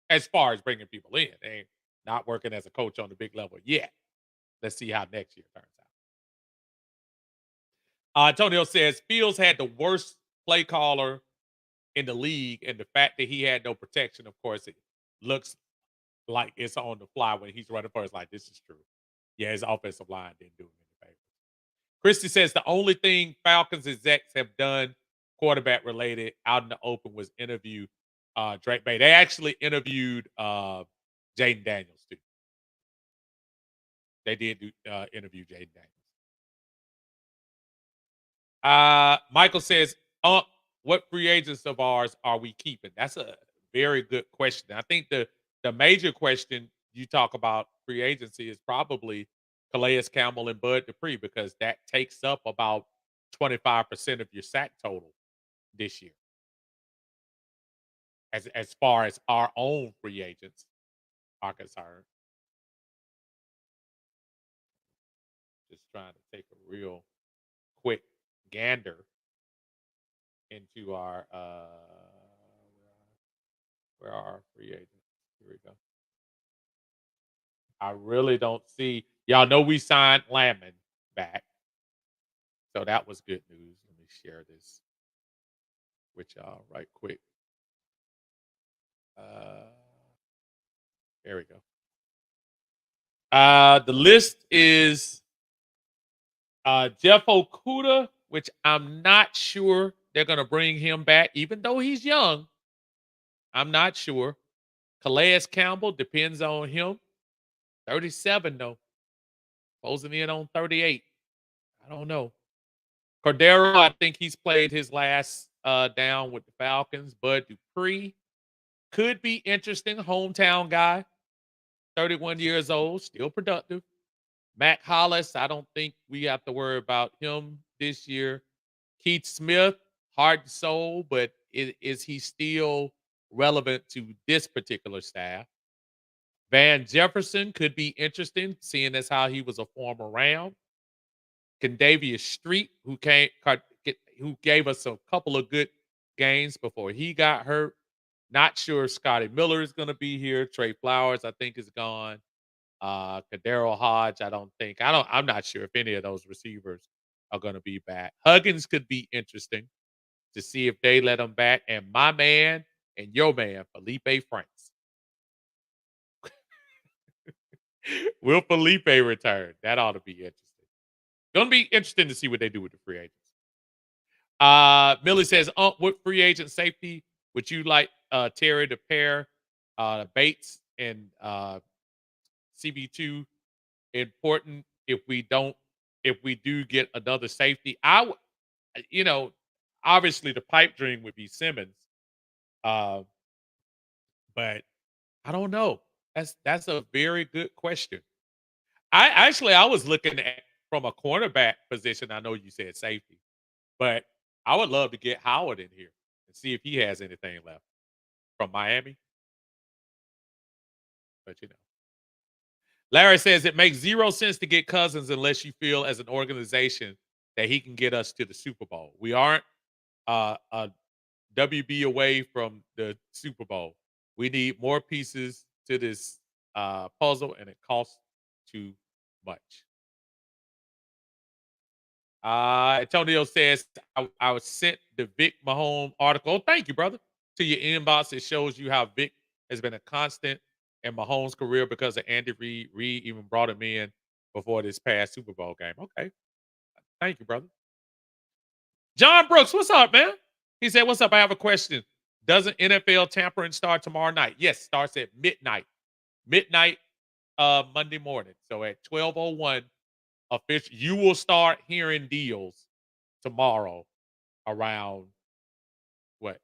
as far as bringing people in. They ain't not working as a coach on the big level yet. Let's see how next year turns out. Antonio says Fields had the worst play caller in the league, and the fact that he had no protection, of course, it looks like it's on the fly when he's running first. Like, this is true. Yeah, his offensive line didn't do him any favors. Christy says the only thing Falcons execs have done quarterback related out in the open was interview Drake Bay. They actually interviewed Jaden Daniels too. They did do interview Jaden Daniels. Michael says, what free agents of ours are we keeping? That's a very good question. I think the major question you talk about free agency is probably Calais Campbell and Bud Dupree because that takes up about 25% of your sack total this year. As far as our own free agents are concerned. Just trying to take a real quick gander into our where are our free agents? Here we go. I really don't see. Y'all know we signed Lamon back, so that was good news. Let me share this with y'all right quick. Uh, there we go. The list is Jeff Okuda, which I'm not sure they're going to bring him back, even though he's young. I'm not sure. Calais Campbell depends on him. 37 though, closing in on 38. I don't know. Cordero, I think he's played his last down with the Falcons. Bud Dupree could be interesting. Hometown guy, 31 years old, still productive. Mac Hollis, I don't think we have to worry about him this year. Keith Smith, heart and soul, but is he still relevant to this particular staff? Van Jefferson could be interesting, seeing as how he was a former Ram. Condavius Street, who gave us a couple of good games before he got hurt. Not sure if Scotty Miller is going to be here. Trey Flowers, I think, is gone. Kadero Hodge, I'm not sure if any of those receivers are going to be back. Huggins could be interesting to see if they let him back. And my man and your man, Felipe Franks. Will Felipe return? That ought to be interesting. Going to be interesting to see what they do with the free agents. Millie says, what free agent safety would you like Terry to pair Bates and CB2? Important if we do get another safety. Obviously the pipe dream would be Simmons. But I don't know. That's a very good question. I was looking at from a cornerback position. I know you said safety, but I would love to get Howard in here and see if he has anything left from Miami. But Larry says it makes zero sense to get Cousins unless you feel as an organization that he can get us to the Super Bowl. We aren't a WB away from the Super Bowl. We need more pieces to this puzzle, and it costs too much. Antonio says, I was sent the Vic Mahomes article. Oh, thank you, brother. To your inbox. It shows you how Vic has been a constant in Mahomes' career because of Andy Reid. Reid even brought him in before this past Super Bowl game. Okay. Thank you, brother. John Brooks, what's up, man? He said, what's up? I have a question. Doesn't NFL tampering start tomorrow night? Yes, starts at midnight. Midnight Monday morning. So at 12:01, you will start hearing deals tomorrow around what?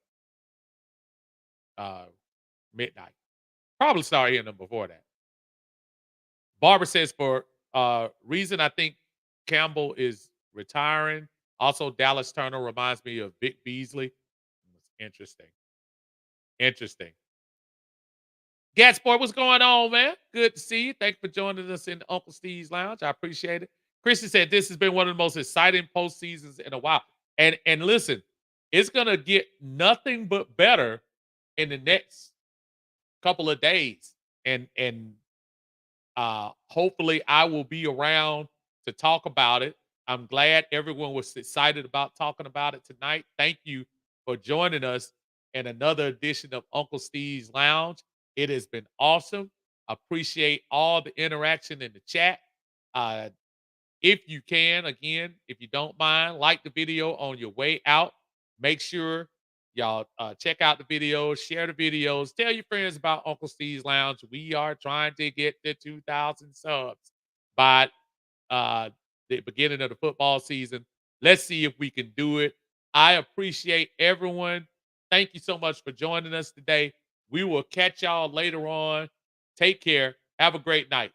Midnight. Probably start hearing them before that. Barbara says for reason I think Campbell is retiring. Also, Dallas Turner reminds me of Vic Beasley. Interesting. Interesting. Gatsport, what's going on, man? Good to see you. Thanks for joining us in Uncle Steve's Lounge. I appreciate it. Christian said this has been one of the most exciting postseasons in a while. And listen, it's gonna get nothing but better in the next couple of days. And hopefully I will be around to talk about it. I'm glad everyone was excited about talking about it tonight. Thank you for joining us in another edition of Uncle Steve's Lounge. It has been awesome. Appreciate all the interaction in the chat. If you can, again, if you don't mind, like the video on your way out. Make sure y'all check out the videos, share the videos, tell your friends about Uncle Steve's Lounge. We are trying to get to 2,000 subs by the beginning of the football season. Let's see if we can do it. I appreciate everyone. Thank you so much for joining us today. We will catch y'all later on. Take care. Have a great night.